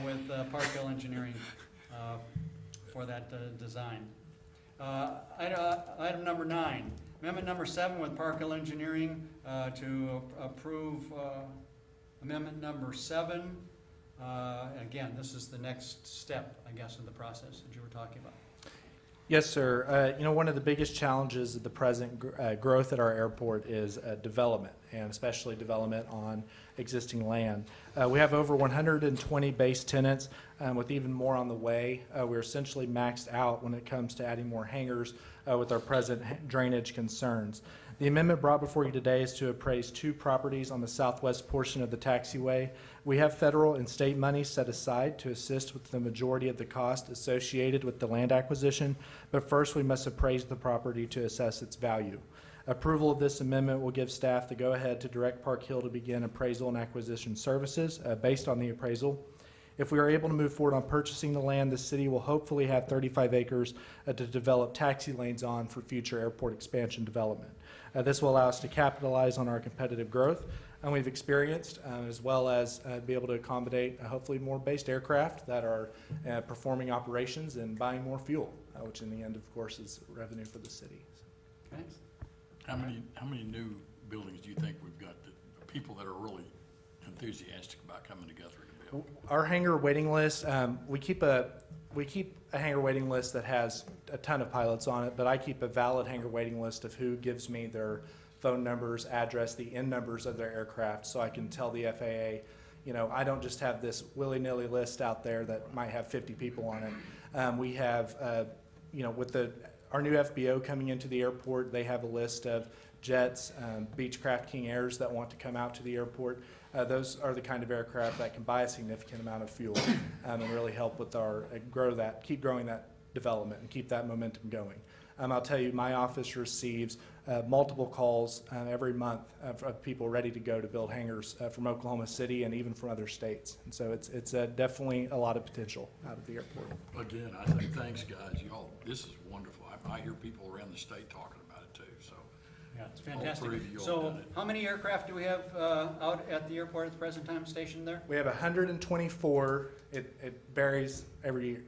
with Parkville Engineering for that design. Item number 9, amendment number 7 with Parkville Engineering to approve amendment number 7. Again, this is the next step, I guess, in the process that you were talking about. Yes, sir. One of the biggest challenges of the present growth at our airport is development, and especially development on existing land. We have over 120 base tenants, with even more on the way. We're essentially maxed out when it comes to adding more hangars with our present drainage concerns. The amendment brought before you today is to appraise 2 properties on the southwest portion of the taxiway. We have federal and state money set aside to assist with the majority of the cost associated with the land acquisition, but first we must appraise the property to assess its value. Approval of this amendment will give staff the go-ahead to direct Park Hill to begin appraisal and acquisition services based on the appraisal. If we are able to move forward on purchasing the land, the city will hopefully have 35 acres to develop taxi lanes on for future airport expansion development. This will allow us to capitalize on our competitive growth and we've experienced, as well as be able to accommodate hopefully more based aircraft that are performing operations and buying more fuel, which in the end, of course, is revenue for the city. Okay. How many new buildings do you think we've got that people that are really enthusiastic about coming to Guthrie to build? Our hangar waiting list, we keep a hangar waiting list that has a ton of pilots on it, but I keep a valid hangar waiting list of who gives me their phone numbers, address, the end numbers of their aircraft, so I can tell the FAA, I don't just have this willy-nilly list out there that might have 50 people on it. We have, with our new FBO coming into the airport, they have a list of jets, Beechcraft King Airs that want to come out to the airport. Those are the kind of aircraft that can buy a significant amount of fuel and really help with our keep growing that development and keep that momentum going. I'll tell you, my office receives multiple calls every month of people ready to go to build hangars from Oklahoma City and even from other states. And so it's definitely a lot of potential out of the airport. Again, I say thanks, guys. Y'all, this is wonderful. I hear people around the state talking about it too, so. Yeah, it's fantastic. All 3 of you all So done it. how many aircraft do we have out at the airport at the present time stationed there? We have 124. It varies every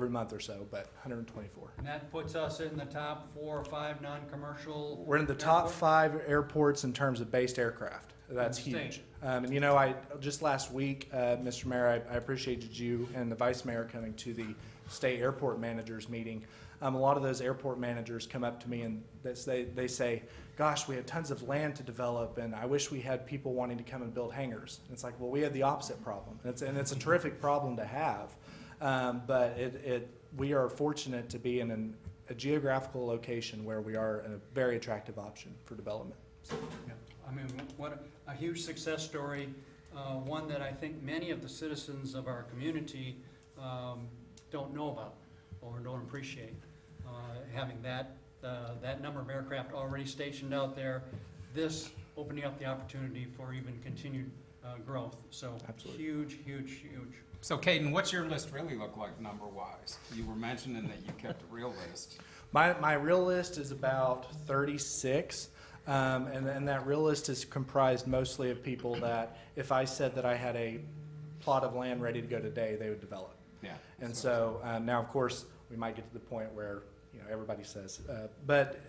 month or so, but 124. And that puts us in the top 4 or 5 non-commercial. We're in the top airports? 5 airports in terms of based aircraft. That's In the huge. state. And I just last week, Mr. Mayor, I appreciated you and the Vice Mayor coming to the state airport managers meeting. A lot of those airport managers come up to me and they say, gosh, we have tons of land to develop and I wish we had people wanting to come and build hangars. And it's like, well, we have the opposite problem. And it's a terrific problem to have. But we are fortunate to be in a geographical location where we are a very attractive option for development. So, Yeah. I mean, what a huge success story, one that I think many of the citizens of our community don't know about or don't appreciate. Having that number of aircraft already stationed out there, this opening up the opportunity for even continued growth. So Absolutely. huge, huge, huge. So Caden, what's your list really look like number-wise? You were mentioning that you kept a real list. My real list is about 36. And that real list is comprised mostly of people that if I said that I had a plot of land ready to go today, they would develop. Yeah. And so now, of course, we might get to the point where, you know, everybody says, but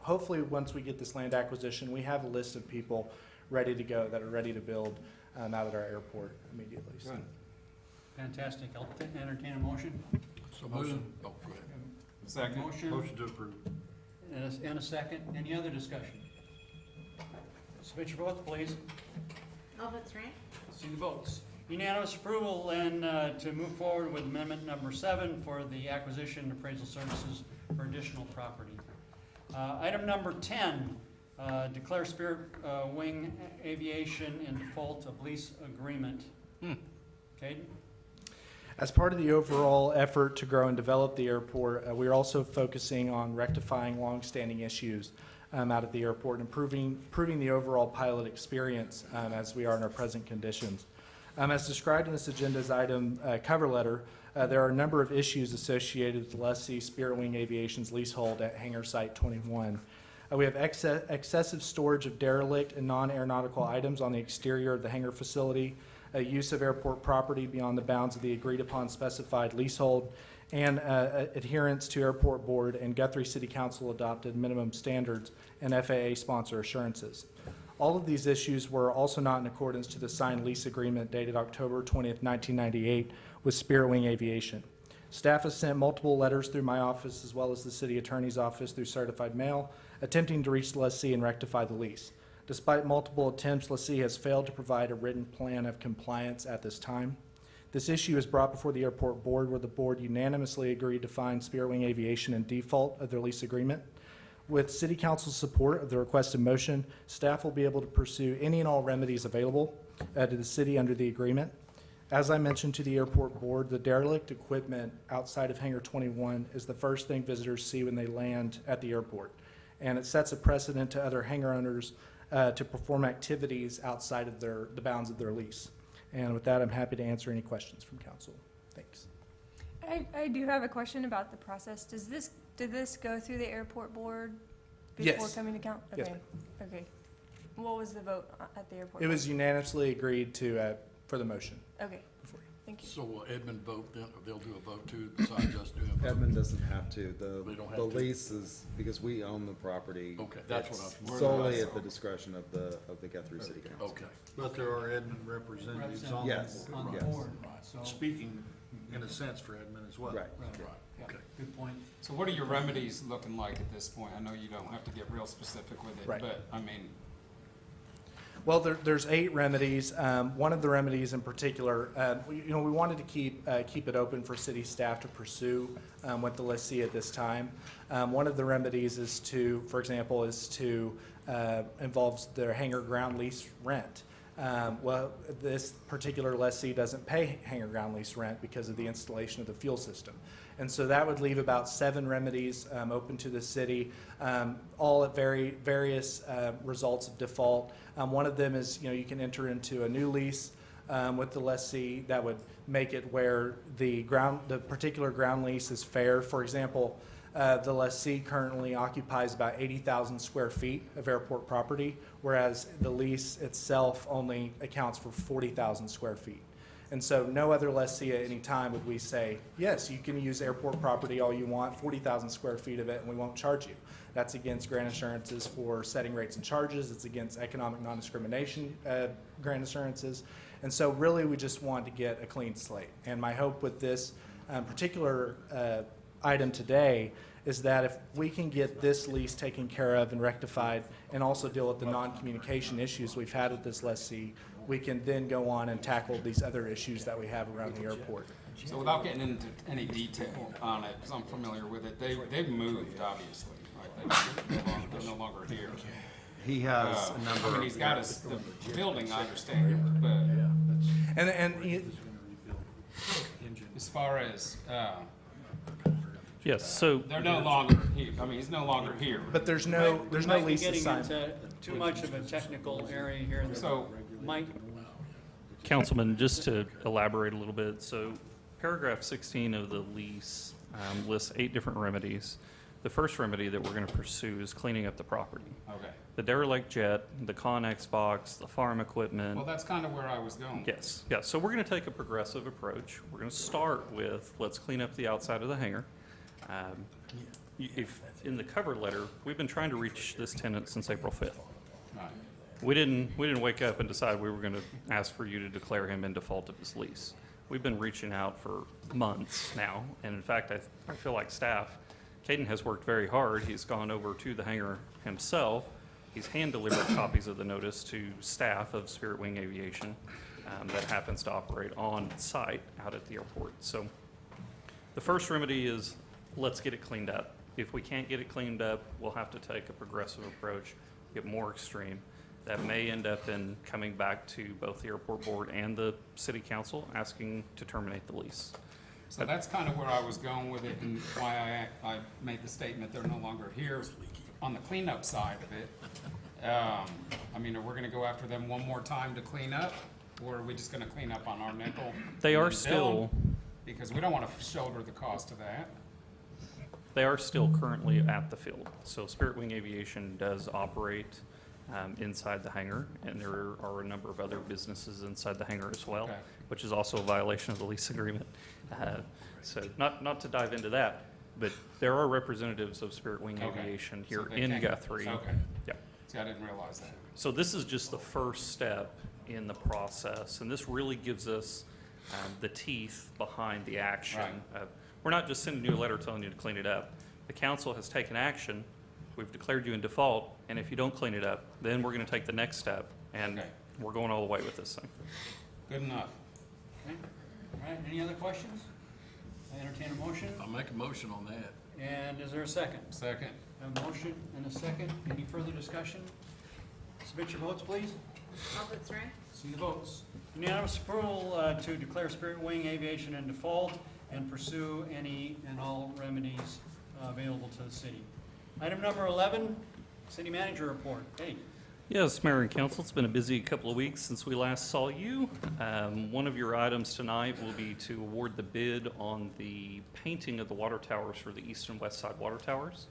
hopefully once we get this land acquisition, we have a list of people ready to go that are ready to build out at our airport immediately. So. Good. Fantastic. I'll entertain a motion. So motion. Oh, go ahead. Second. Motion to approve. And a second. Any other discussion? Submit your votes, please. All votes right? See the votes. Unanimous approval and to move forward with amendment number 7 for the acquisition and appraisal services for additional property. Item number 10, declare Spirit Wing Aviation in default of lease agreement. Caden? As part of the overall effort to grow and develop the airport, we are also focusing on rectifying longstanding issues out at the airport and improving the overall pilot experience as we are in our present conditions. As described in this agenda's item cover letter, there are a number of issues associated with lessee Spirit Wing Aviation's leasehold at Hangar Site 21. We have excessive storage of derelict and non-aeronautical items on the exterior of the hangar facility, use of airport property beyond the bounds of the agreed-upon specified leasehold, and adherence to Airport Board and Guthrie City Council adopted minimum standards and FAA sponsor assurances. All of these issues were also not in accordance to the signed lease agreement dated October 20th, 1998 with Spirit Wing Aviation. Staff has sent multiple letters through my office as well as the City Attorney's Office through certified mail, attempting to reach the lessee and rectify the lease. Despite multiple attempts, lessee has failed to provide a written plan of compliance at this time. This issue is brought before the Airport Board, where the Board unanimously agreed to find Spirit Wing Aviation in default of their lease agreement. With City Council's support of the requested motion, staff will be able to pursue any and all remedies available to the city under the agreement. As I mentioned to the Airport Board, the derelict equipment outside of Hangar 21 is the first thing visitors see when they land at the airport, and it sets a precedent to other hangar owners to perform activities outside of the bounds of their lease. And with that, I'm happy to answer any questions from council. Thanks. I do have a question about the process. Did this go through the airport board before Yes. coming to count? Yes, Okay. Okay. What was the vote at the airport? It was unanimously agreed to for the motion. Okay. Thank you. So will Edmund vote then, or they'll do a vote too, besides us doing a vote? Edmund doesn't have to. They don't have The to? lease is, because we own the property. Okay, that's what I was- it's where solely did I- at the discretion of the Guthrie City Council. Okay. But there are Edmund representatives on, Yes. On the Yes. board, so. speaking in a sense for Edmund as well. Right. Right. Yeah, Okay. good point. So what are your remedies looking like at this point? I know you don't have to get real specific with it, Right. but I mean, Well, there's 8 remedies. One of the remedies in particular, we wanted to keep it open for city staff to pursue with the lessee at this time. One of the remedies is for example, involves their hangar ground lease rent. Well, this particular lessee doesn't pay hangar ground lease rent because of the installation of the fuel system. And so that would leave about 7 remedies open to the city, all at various results of default. One of them is, you can enter into a new lease with the lessee that would make it where the particular ground lease is fair. For example, the lessee currently occupies about 80,000 square feet of airport property, whereas the lease itself only accounts for 40,000 square feet. And so no other lessee at any time would we say, yes, you can use airport property all you want, 40,000 square feet of it, and we won't charge you. That's against grant assurances for setting rates and charges. It's against economic non-discrimination grant assurances. And so really we just want to get a clean slate. And my hope with this particular item today is that if we can get this lease taken care of and rectified and also deal with the non-communication issues we've had with this lessee, we can then go on and tackle these other issues that we have around the airport. so without getting into any detail on it, because I'm familiar with it, they've moved, obviously, right? They're no longer here. He has a number I mean, of. he's got the building, I understand, but as far as, Yes, so they're no longer here, I mean, he's no longer here. But there's We no might be lease getting assigned. into too much of a technical area here. So, Mike, Councilman, just to elaborate a little bit, so paragraph 16 of the lease lists 8 different remedies. The first remedy that we're going to pursue is cleaning up the property. Okay. The derelict jet, the Connex box, the farm equipment. Well, that's kind of where I was going. Yes, yes. So we're going to take a progressive approach. We're going to start with, let's clean up the outside of the hangar. If, in the cover letter, we've been trying to reach this tenant since April 5th. Right. We didn't wake up and decide we were going to ask for you to declare him in default of his lease. We've been reaching out for months now, and in fact, I feel like staff, Caden has worked very hard. He's gone over to the hangar himself. He's hand-delivered copies of the notice to staff of Spirit Wing Aviation that happens to operate on site out at the airport. So the first remedy is let's get it cleaned up. If we can't get it cleaned up, we'll have to take a progressive approach, get more extreme. That may end up in coming back to both the airport board and the city council asking to terminate the lease. So that's kind of where I was going with it and why I made the statement they're no longer here on the cleanup side of it. I mean, are we going to go after them one more time to clean up, or are we just going to clean up on our nickel? They are and still, bill? Because we don't want to shoulder the cost of that. they are still currently at the field. So Spirit Wing Aviation does operate inside the hangar, and there are a number of other businesses inside the hangar as well, Okay. which is also a violation of the lease agreement. So not to dive into that, but there are representatives of Spirit Wing Okay. Aviation So here they in can't- Guthrie. Okay. Yeah. See, I didn't realize that. So this is just the first step in the process, and this really gives us the teeth behind the action. Right. We're not just sending you a letter telling you to clean it up. The council has taken action. We've declared you in default, and if you don't clean it up, then we're going to take the next step, and Okay. we're going all the way with this thing. Good enough. Okay. All right, any other questions? I entertain a motion, I'll make a motion on that. and is there a second? Second. A motion and a second. Any further discussion? Submit your votes, please. All votes right? See the votes. Unanimous approval to declare Spirit Wing Aviation in default and pursue any and all remedies available to the city. Item number 11, city manager report. Hey. Yes, Mayor and Council, it's been a busy couple of weeks since we last saw you. One of your items tonight will be to award the bid on the painting of the water towers for the east and west side water towers.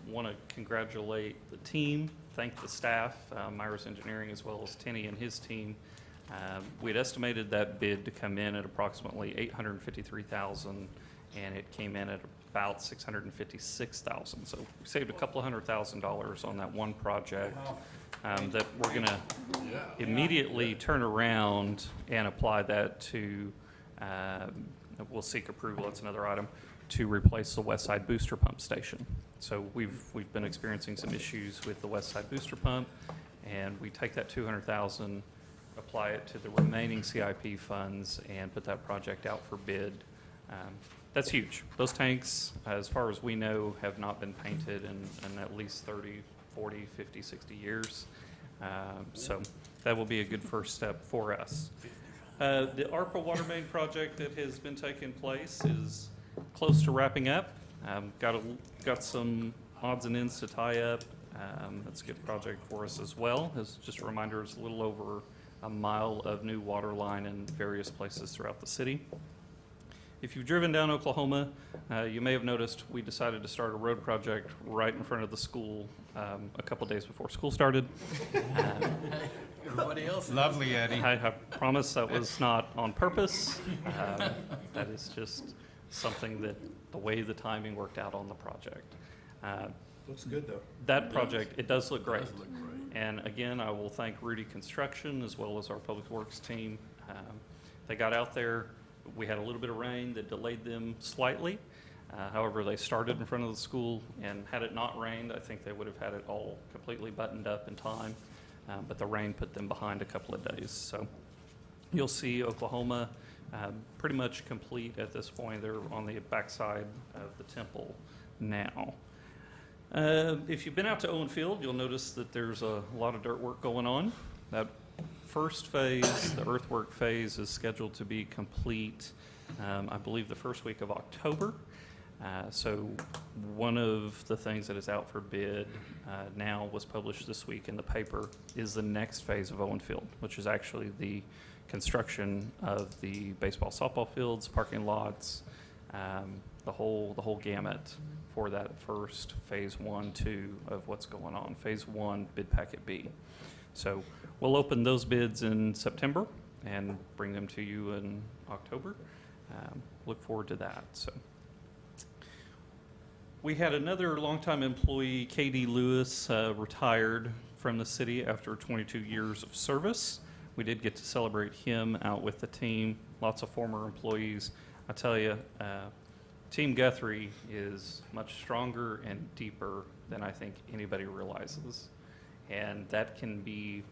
Want to congratulate the team, thank the staff, Myers Engineering, as well as Tenny and his team. We had estimated that bid to come in at approximately $853,000, and it came in at about $656,000. So we saved a couple $100,000 on that one project that we're going to immediately turn around and apply that to, we'll seek approval, that's another item, to replace the west side booster pump station. So we've been experiencing some issues with the west side booster pump, and we take that $200,000, apply it to the remaining CIP funds, and put that project out for bid. That's huge. Those tanks, as far as we know, have not been painted in at least 30, 40, 50, 60 years. So that will be a good first step for us. The ARPA water main project that has been taking place is close to wrapping up. Got some odds and ends to tie up. That's a good project for us as well. As just a reminder, it's a little over a mile of new water line in various places throughout the city. If you've driven down Oklahoma, you may have noticed we decided to start a road project right in front of the school a couple days before school started. Everybody else? Lovely, Eddie. I promise that was not on purpose. That is just something that the way the timing worked out on the project. Looks good, though. That project, it does look great. Does look great. And again, I will thank Rudy Construction as well as our Public Works team. They got out there. We had a little bit of rain that delayed them slightly. However, they started in front of the school, and had it not rained, I think they would have had it all completely buttoned up in time. But the rain put them behind a couple of days. So you'll see Oklahoma pretty much complete at this point. They're on the backside of the temple now. If you've been out to Owen Field, you'll notice that there's a lot of dirt work going on. That first phase, the earthwork phase, is scheduled to be complete, I believe, the first week of October. So one of the things that is out for bid now, was published this week in the paper, is the next phase of Owen Field, which is actually the construction of the baseball, softball fields, parking lots, the whole gamut for that first phase 1, 2 of what's going on. Phase 1, bid packet B. So we'll open those bids in September and bring them to you in October. Look forward to that. So we had another longtime employee, K.D. Lewis, retired from the city after 22 years of service. We did get to celebrate him out with the team, lots of former employees. I tell you, Team Guthrie is much stronger and deeper than I think anybody realizes. And that can be,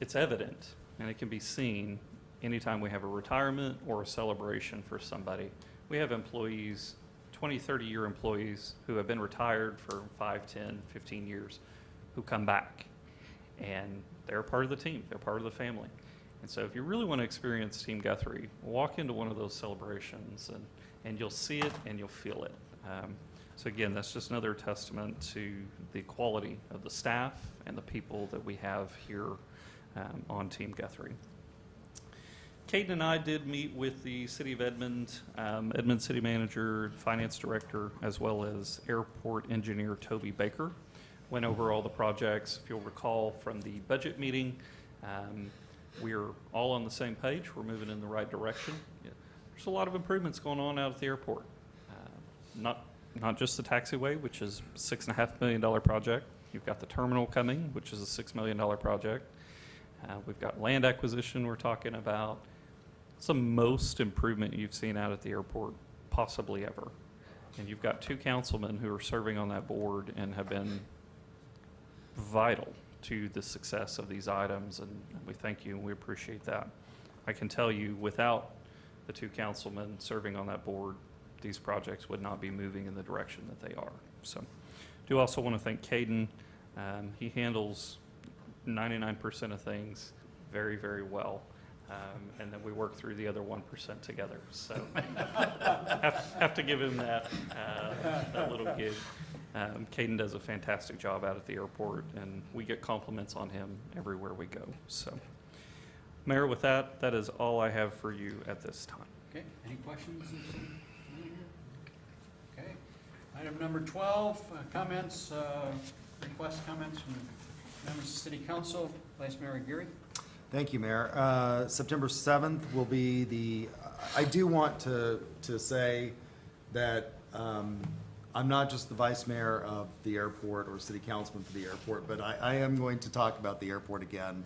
it's evident, and it can be seen anytime we have a retirement or a celebration for somebody. We have employees, 20, 30-year employees who have been retired for 5, 10, 15 years who come back. And they're part of the team. They're part of the family. And so if you really want to experience Team Guthrie, walk into one of those celebrations and you'll see it and you'll feel it. So again, that's just another testament to the quality of the staff and the people that we have here on Team Guthrie. Caden and I did meet with the City of Edmond, Edmond City Manager, Finance Director, as well as Airport Engineer Toby Baker. Went over all the projects. If you'll recall from the budget meeting, we're all on the same page. We're moving in the right direction. There's a lot of improvements going on out at the airport. Not just the taxiway, which is a $6.5 million project. You've got the terminal coming, which is a $6 million project. We've got land acquisition we're talking about. It's the most improvement you've seen out at the airport possibly ever. And you've got 2 councilmen who are serving on that board and have been vital to the success of these items, and we thank you and we appreciate that. I can tell you, without the 2 councilmen serving on that board, these projects would not be moving in the direction that they are. So do also want to thank Caden. He handles 99% of things very, very well. And then we work through the other 1% together. So have to give him that little gig. Caden does a fantastic job out at the airport, and we get compliments on him everywhere we go. So, Mayor, with that, that is all I have for you at this time. Okay, any questions? Okay, item number 12, comments, request comments from members of the City Council. Vice Mayor Guthrie. Thank you, Mayor. September 7th will be I do want to say that I'm not just the vice mayor of the airport or city councilman for the airport, but I am going to talk about the airport again.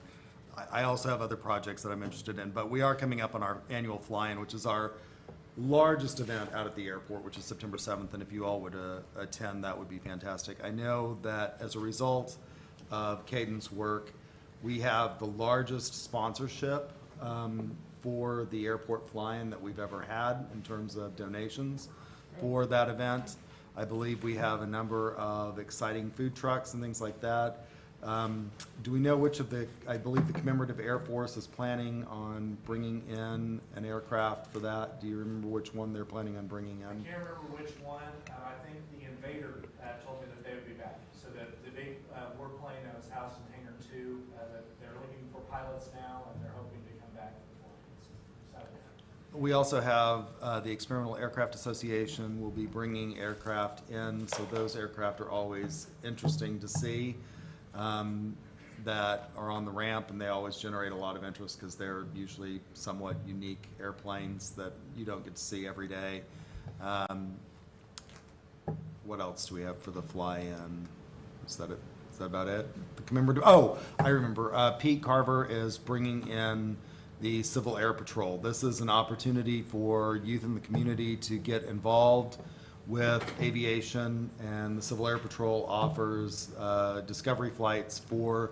I also have other projects that I'm interested in, but we are coming up on our annual fly-in, which is our largest event out at the airport, which is September 7th, and if you all would attend, that would be fantastic. I know that as a result of Caden's work, we have the largest sponsorship for the airport fly-in that we've ever had in terms of donations for that event. I believe we have a number of exciting food trucks and things like that. Do we know which of I believe the Commemorative Air Force is planning on bringing in an aircraft for that? Do you remember which one they're planning on bringing in? I can't remember which one. I think the Invader told me that they would be back. So the big warplane that was housed in Hangar 2, they're looking for pilots now, and they're hoping to come back before Saturday. We also have the Experimental Aircraft Association will be bringing aircraft in, so those aircraft are always interesting to see that are on the ramp, and they always generate a lot of interest because they're usually somewhat unique airplanes that you don't get to see every day. What else do we have for the fly-in? Is that it? Is that about it? The commemorative, oh, I remember. Pete Carver is bringing in the Civil Air Patrol. This is an opportunity for youth in the community to get involved with aviation, and the Civil Air Patrol offers discovery flights for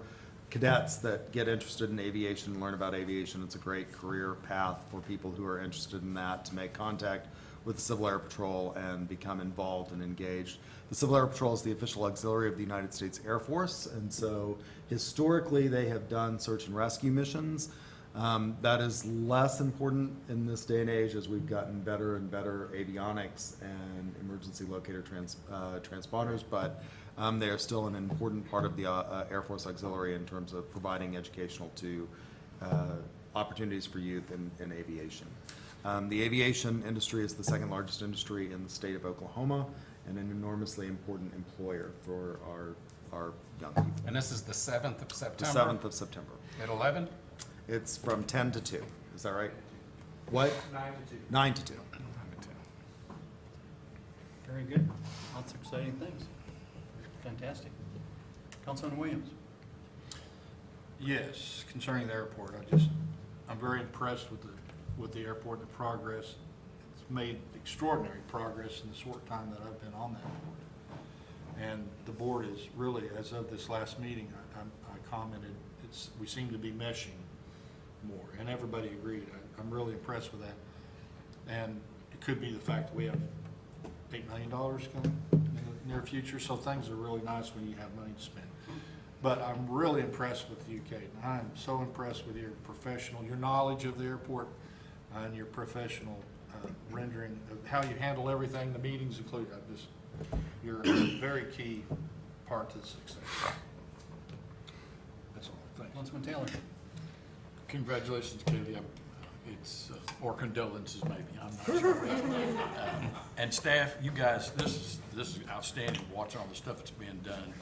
cadets that get interested in aviation and learn about aviation. It's a great career path for people who are interested in that to make contact with the Civil Air Patrol and become involved and engaged. The Civil Air Patrol is the official auxiliary of the United States Air Force, and so historically they have done search and rescue missions. That is less important in this day and age as we've gotten better and better avionics and emergency locator transponders, but they are still an important part of the Air Force Auxiliary in terms of providing educational to opportunities for youth in aviation. The aviation industry is the second largest industry in the state of Oklahoma and an enormously important employer for our young people. And this is the 7th of The September? 7th of September. At 11? It's from 10 to 2. Is that right? What? 9 to 2. 9 to 2. Very good. Lots of exciting things. Fantastic. Councilman Williams. Yes, concerning the airport, I'm very impressed with the airport, the progress. It's made extraordinary progress in the short time that I've been on that board. And the board is really, as of this last meeting, I commented, we seem to be meshing more, and everybody agreed. I'm really impressed with that. And it could be the fact that we have $8 million coming in the near future, so things are really nice when you have money to spend. But I'm really impressed with you, Kate. I'm so impressed with your your knowledge of the airport, and your professional rendering of how you handle everything, the meetings included. You're a very key part to the success. That's all. Thanks. Councilman Taylor. Congratulations, Kaylee. It's, or condolences maybe, I'm not sure. And staff, you guys, this is outstanding, watching all the stuff that's being done.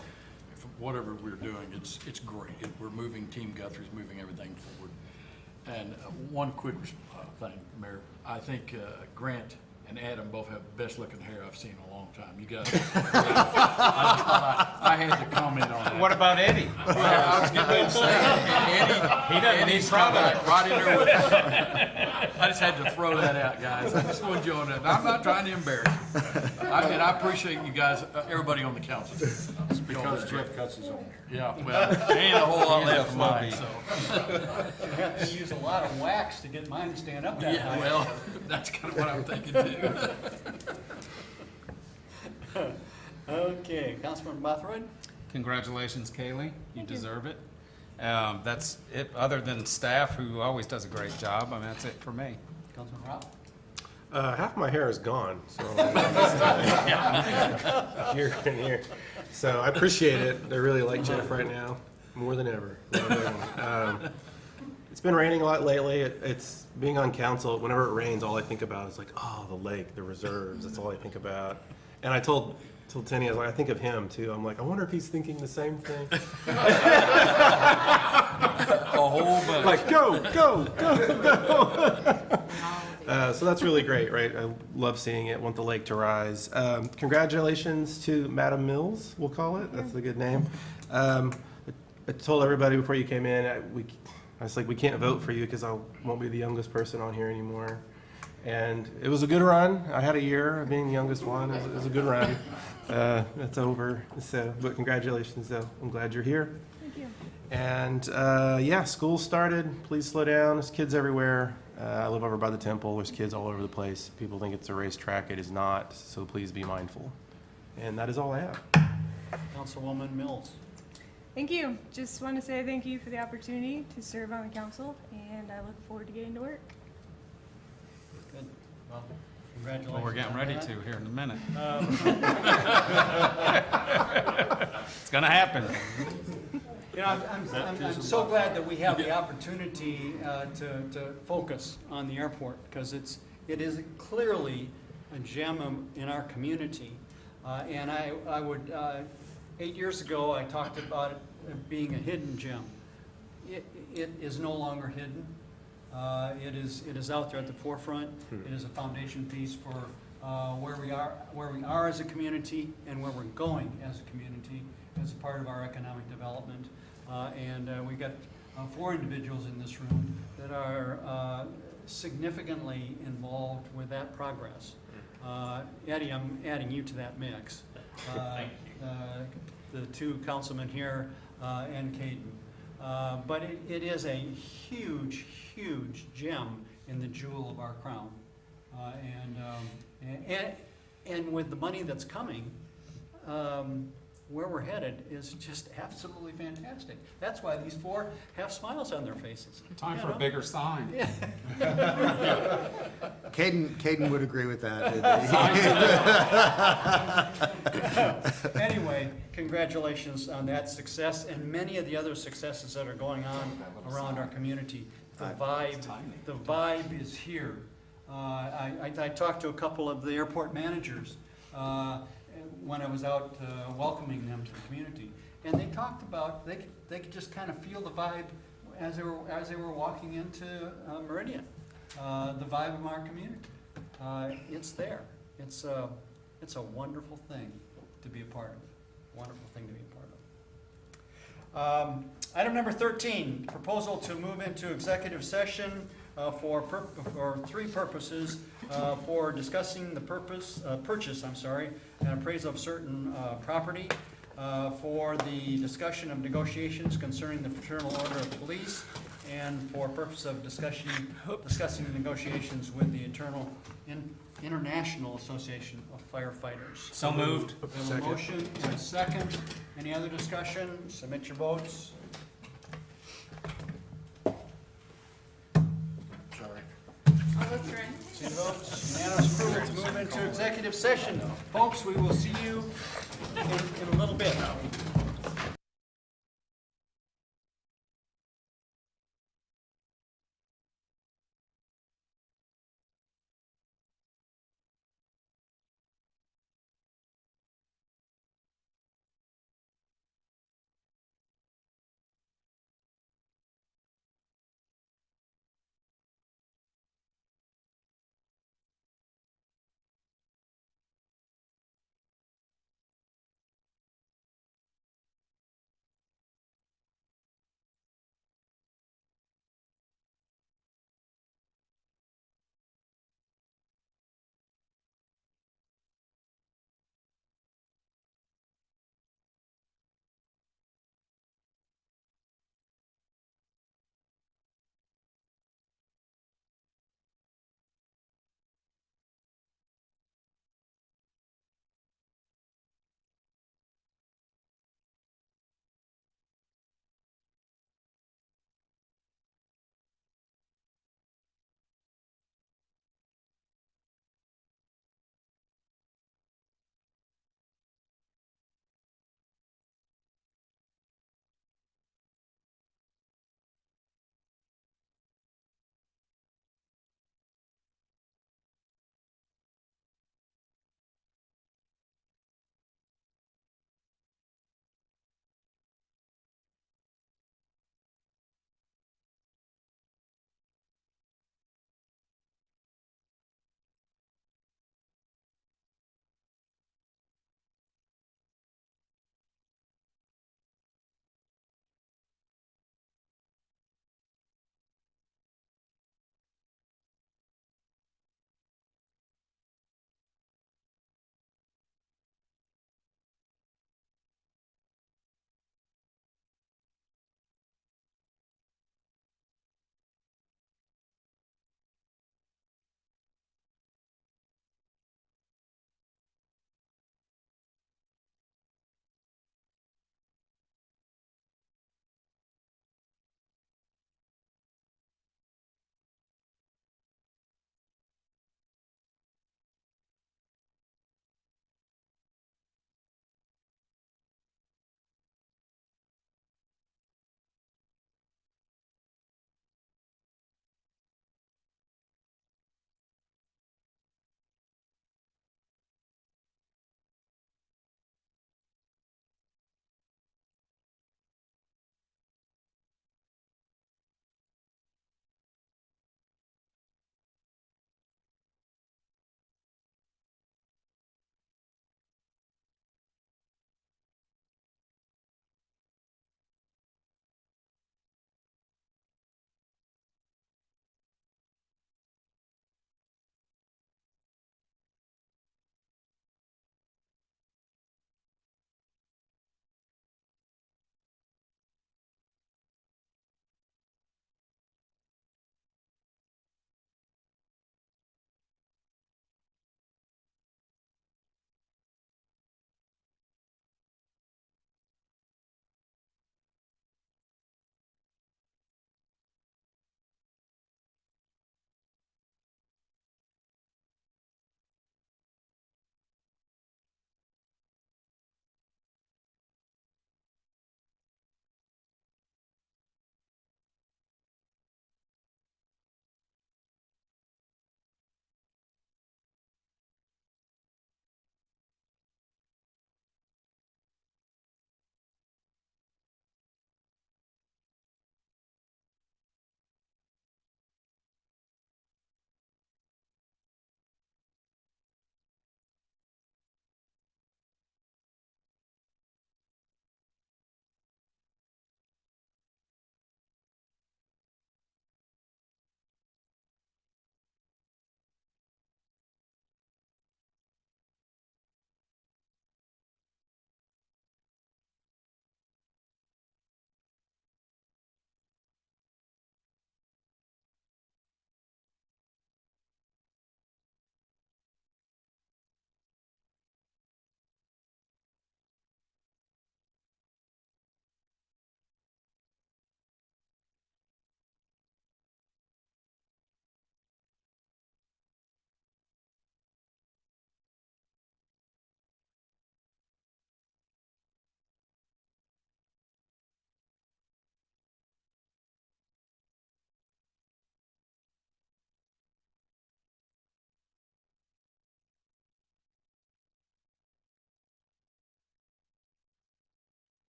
From whatever we're doing, it's great. We're moving, Team Guthrie's moving everything forward. And one quick thing, Mayor, I think Grant and Adam both have the best looking hair I've seen in a long time. You guys, I had to comment on that. What about Eddie? Well, I was getting ready to say, and Eddie's probably right in there with I just had to throw that out, guys. I just wanted you on that. I'm not trying to embarrass you. I appreciate you guys, everybody on the council. It's because Jeff Cuts is on there. Yeah, well, there ain't a whole lot left of mine, so. You have to use a lot of wax to get mine to stand up that high. Yeah, well, that's kind of what I'm thinking too. Okay, Councilman Bothroyd. Congratulations, Kaylee. You deserve it. That's it, other than staff, who always does a great job. I mean, that's it for me. Councilman Rob. Half my hair is gone, so here and here. So I appreciate it. I really like Jeff right now, more than ever. It's been raining a lot lately. It's being on council. Whenever it rains, all I think about is like, oh, the lake, the reserves. That's all I think about. And I told Tenny, I was like, I think of him too. I'm like, I wonder if he's thinking the same thing. A whole bunch. Like, go. So that's really great, right? I love seeing it. Want the lake to rise. Congratulations to Madam Mills, we'll call it. That's a good name. I told everybody before you came in, I was like, we can't vote for you because I won't be the youngest person on here anymore. And it was a good run. I had a year of being the youngest one. It was a good run. It's over. So, but congratulations, though. I'm glad you're here. Thank you. And yeah, school started. Please slow down. There's kids everywhere. I live over by the temple. There's kids all over the place. People think it's a racetrack. It is not. So please be mindful. And that is all I have. Councilwoman Mills. Thank you. Just want to say thank you for the opportunity to serve on the council, and I look forward to getting to work. Good. Well, congratulations. Well, we're getting on ready that. to here in a minute. It's gonna happen. You know, I'm so glad that we have the opportunity to focus on the airport, because it is clearly a gem in our community. And I would, 8 years ago, I talked about it being a hidden gem. It is no longer hidden. It is out there at the forefront. It is a foundation piece for where we are as a community and where we're going as a community as a part of our economic development. And we've got 4 individuals in this room that are significantly involved with that progress. Eddie, I'm adding you to that mix. Thank you. The 2 councilmen here and Caden. But it is a huge, huge gem in the jewel of our crown. And with the money that's coming, where we're headed is just absolutely fantastic. That's why these 4 have smiles on their faces. Time for a bigger sign. Yeah. Caden would agree with that. Anyway, congratulations on that success and many of the other successes that are going on around our community. The vibe is here. I talked to a couple of the airport managers when I was out welcoming them to the community, and they talked about they could just kind of feel the vibe as they were walking into Meridian, the vibe of our community. It's there. It's a wonderful thing to be a part of. Wonderful thing to be a part of. Item number 13, proposal to move into executive session for three purposes, for discussing the purchase, and appraisal of certain property, for the discussion of negotiations concerning the Fraternal Order of Police, and for purpose of discussing the negotiations with the International Association of Firefighters. So moved. We have a motion and a second. Any other discussion? Submit your votes. All votes are in. See the votes? Unanimous approval to move into executive session. Folks, we will see you in a little bit.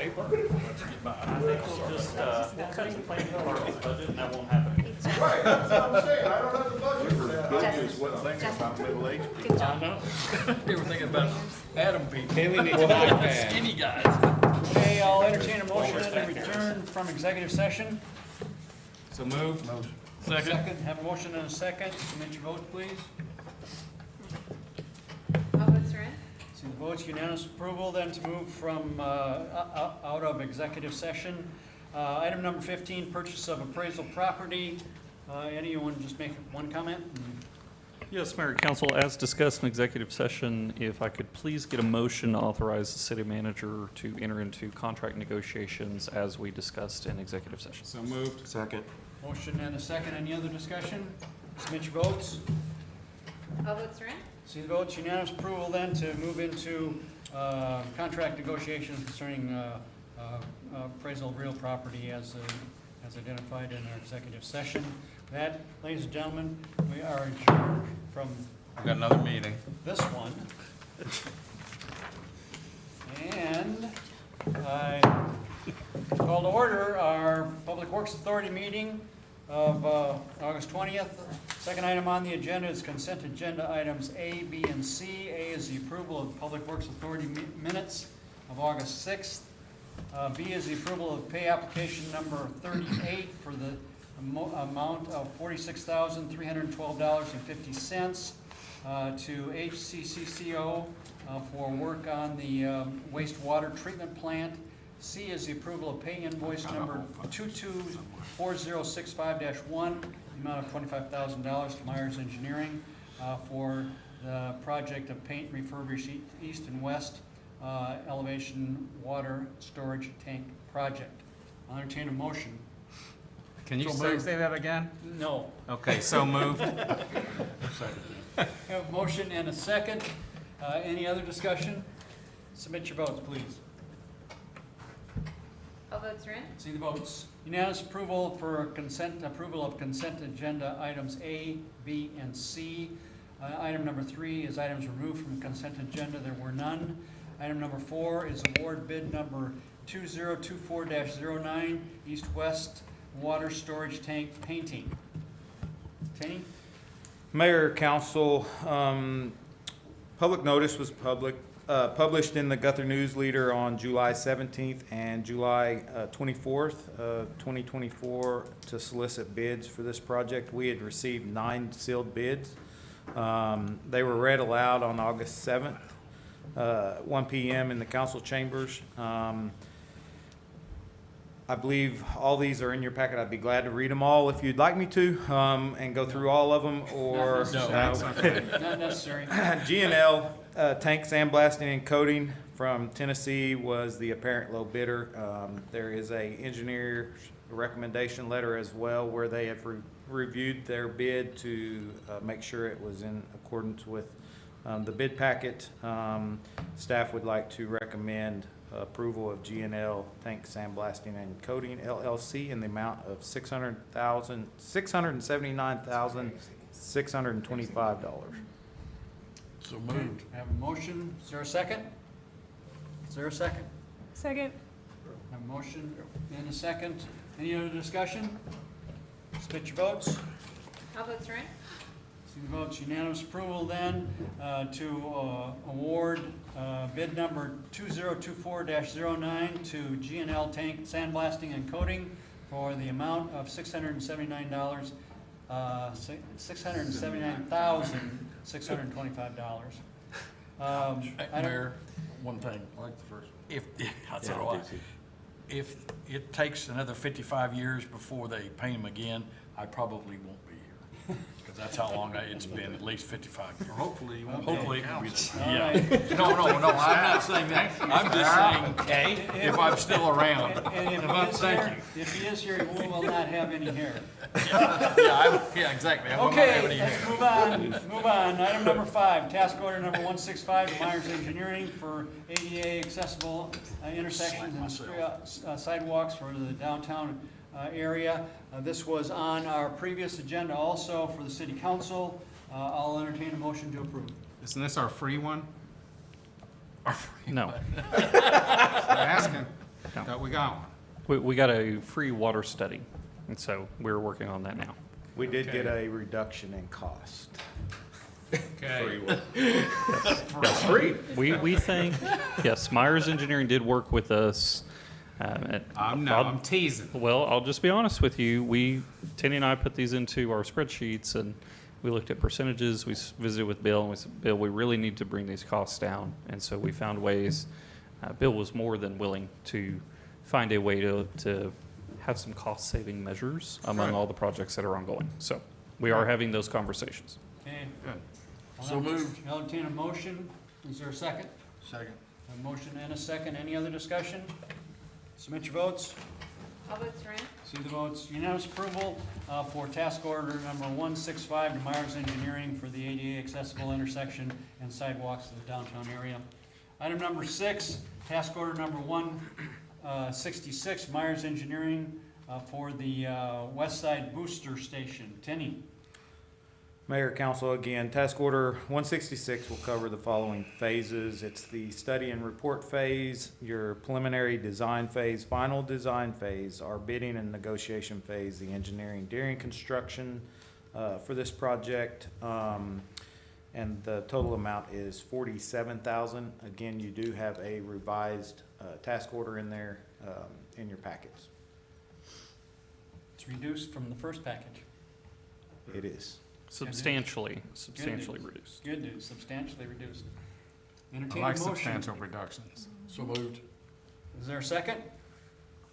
Paper. Let's get by. I think we'll just, we'll cut the planning department's budget and that won't happen again. Right, that's what I'm saying, I don't have the budget for that. I know. You were thinking about Adam people. Haley needs an iPad. Skinny guys. Okay, I'll entertain a motion to return from executive session. So moved. Second, have a motion and a second. Submit your vote, please. All votes are in. See the votes, unanimous approval, then to move from, out of executive session. Item number 15, purchase of appraisal property. Anyone just make one comment? Yes, Mayor and Council, as discussed in executive session, if I could please get a motion to authorize the city manager to enter into contract negotiations as we discussed in executive session. So moved. Second. Motion and a second. Any other discussion? Submit your votes. All votes are in. See the votes, unanimous approval then to move into contract negotiations concerning appraisal of real property as identified in our executive session. With that, ladies and gentlemen, we are adjourned from We've got another meeting. this one. And I call to order our Public Works Authority meeting of August 20th. Second item on the agenda is consent agenda items A, B, and C. A is the approval of Public Works Authority minutes of August 6th. B is the approval of pay application number 38 for the amount of $46,312.50 to HCCCO for work on the wastewater treatment plant. C is the approval of pay invoice number 224065-1, the amount of $25,000 to Myers Engineering for the project of paint refurbish east and west elevation water storage tank project. I'll entertain a motion. Can you So moved. say that again? No. Okay, so moved. Have a motion and a second. Any other discussion? Submit your votes, please. All votes are in. See the votes. Unanimous approval for approval of consent agenda items A, B, and C. Item number 3 is items removed from consent agenda. There were none. Item number 4 is award bid number 2024-09, east-west water storage tank painting. Tanny? Mayor, council, public notice was published in the Guthrie News Leader on July 17th and July 24th of 2024 to solicit bids for this project. We had received 9 sealed bids. They were read aloud on August 7th, 1 p.m. in the council chambers. I believe all these are in your packet. I'd be glad to read them all if you'd like me to, and go through all of them, or Not necessary. G&L tank sandblasting and coating from Tennessee was the apparent low bidder. There is a engineer's recommendation letter as well where they have reviewed their bid to make sure it was in accordance with the bid packet. Staff would like to recommend approval of G&L Tank Sandblasting and Coating LLC in the amount of $679,625. So moved. Have a motion. Is there a second? Is there a second? Second. Have a motion and a second. Any other discussion? Submit your votes. All votes are in. See the votes, unanimous approval then to award bid number 2024-09 to G&L Tank Sandblasting and Coating for the amount of $679,625. Mayor, one thing. I like the first one. If, that's all right. If it takes another 55 years before they paint them again, I probably won't be here. Because that's how long it's been, at least 55 years. Or hopefully you won't. Hopefully it will be. All Yeah. right. No, I'm not saying that. I'm just saying, if I'm still around. And if he is here, he will not have any hair. Yeah, exactly. I will not have Okay, any let's hair. move on. Item number 5, task order number 165 to Myers Engineering for ADA accessible intersections and sidewalks for the downtown area. This was on our previous agenda also for the city council. I'll entertain a motion to approve. Isn't this our free one? No. I'm asking. Thought we got one. We got a free water study, and so we're working on that now. We did get Okay. a reduction in cost. Okay. Free. We think, yes, Myers Engineering did work with us. I'm teasing. Well, I'll just be honest with you. Tenny and I put these into our spreadsheets, and we looked at percentages. We visited with Bill, and we said, Bill, we really need to bring these costs down. And so we found ways. Bill was more than willing to find a way to have some cost-saving measures among all the projects that are ongoing. So we are having those conversations. Okay. Good. So moved. I'll entertain a motion. Is there a second? Second. A motion and a second. Any other discussion? Submit your votes. All votes are in. See the votes. Unanimous approval for task order number 165 to Myers Engineering for the ADA accessible intersection and sidewalks in the downtown area. Item number 6, task order number 166, Myers Engineering for the West Side Booster Station. Tenny. Mayor, Council, again, task order 166 will cover the following phases. It's the study and report phase, your preliminary design phase, final design phase, our bidding and negotiation phase, the engineering during construction for this project. And the total amount is $47,000. Again, you do have a revised task order in there in your packets. It's reduced from the first package. It is. Substantially news. reduced. Good news, substantially reduced. I Entertain like a motion. substantial reductions. So moved. Is there a second?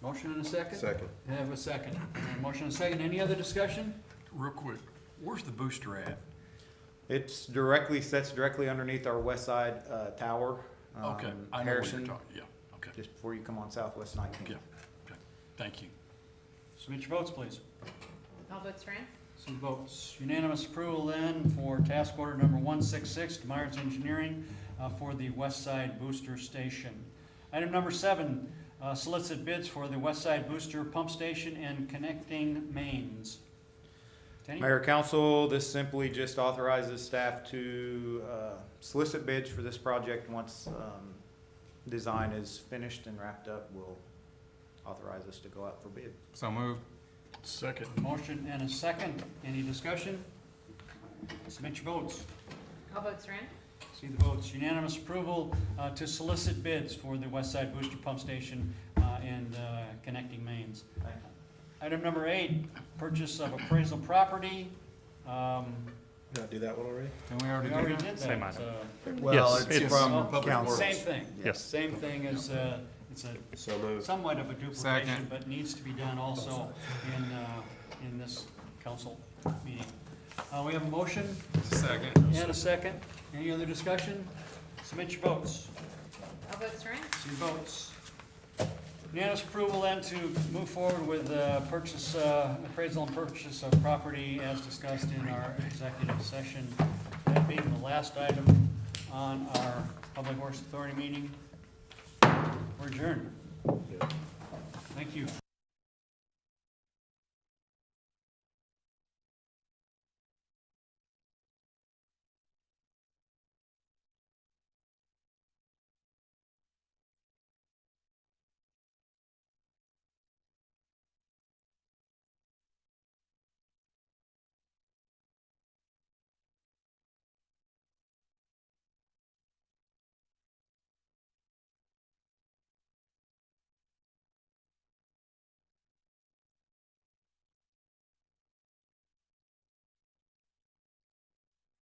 Motion and a second? Second. I have a second. Motion and a second. Any other discussion? Real quick, where's the booster at? It's sits directly underneath our west side tower. Okay, I know where you're Harrison, talking, yeah, okay, just before you come on Southwest 19th. yeah, okay, thank you. Submit your votes, please. All votes are in. See the votes. Unanimous approval then for task order number 166 to Myers Engineering for the West Side Booster Station. Item number 7, solicit bids for the West Side Booster Pump Station and connecting mains. Tenny? Mayor, Council, this simply just authorizes staff to solicit bids for this project. Once design is finished and wrapped up, we'll authorize us to go out for bid. So moved. Second. Motion and a second. Any discussion? Submit your votes. All votes are in. See the votes. Unanimous approval to solicit bids for the West Side Booster Pump Station and connecting mains. Item number 8, purchase of appraisal property. Did I do that one already? And we We already already did did that. Same item. Well, Yes, it's it's- from Public council. Same thing. Yes. Same thing as, it's a So moved. somewhat of a duplication, Second. but needs to be done also in this council meeting. We have a motion Second. and a second. Any other discussion? Submit your votes. All votes are in. See votes. Unanimous approval then to move forward with purchase, appraisal and purchase of property as discussed in our executive session. That being the last item on our Public Works Authority meeting. We're adjourned. Thank you.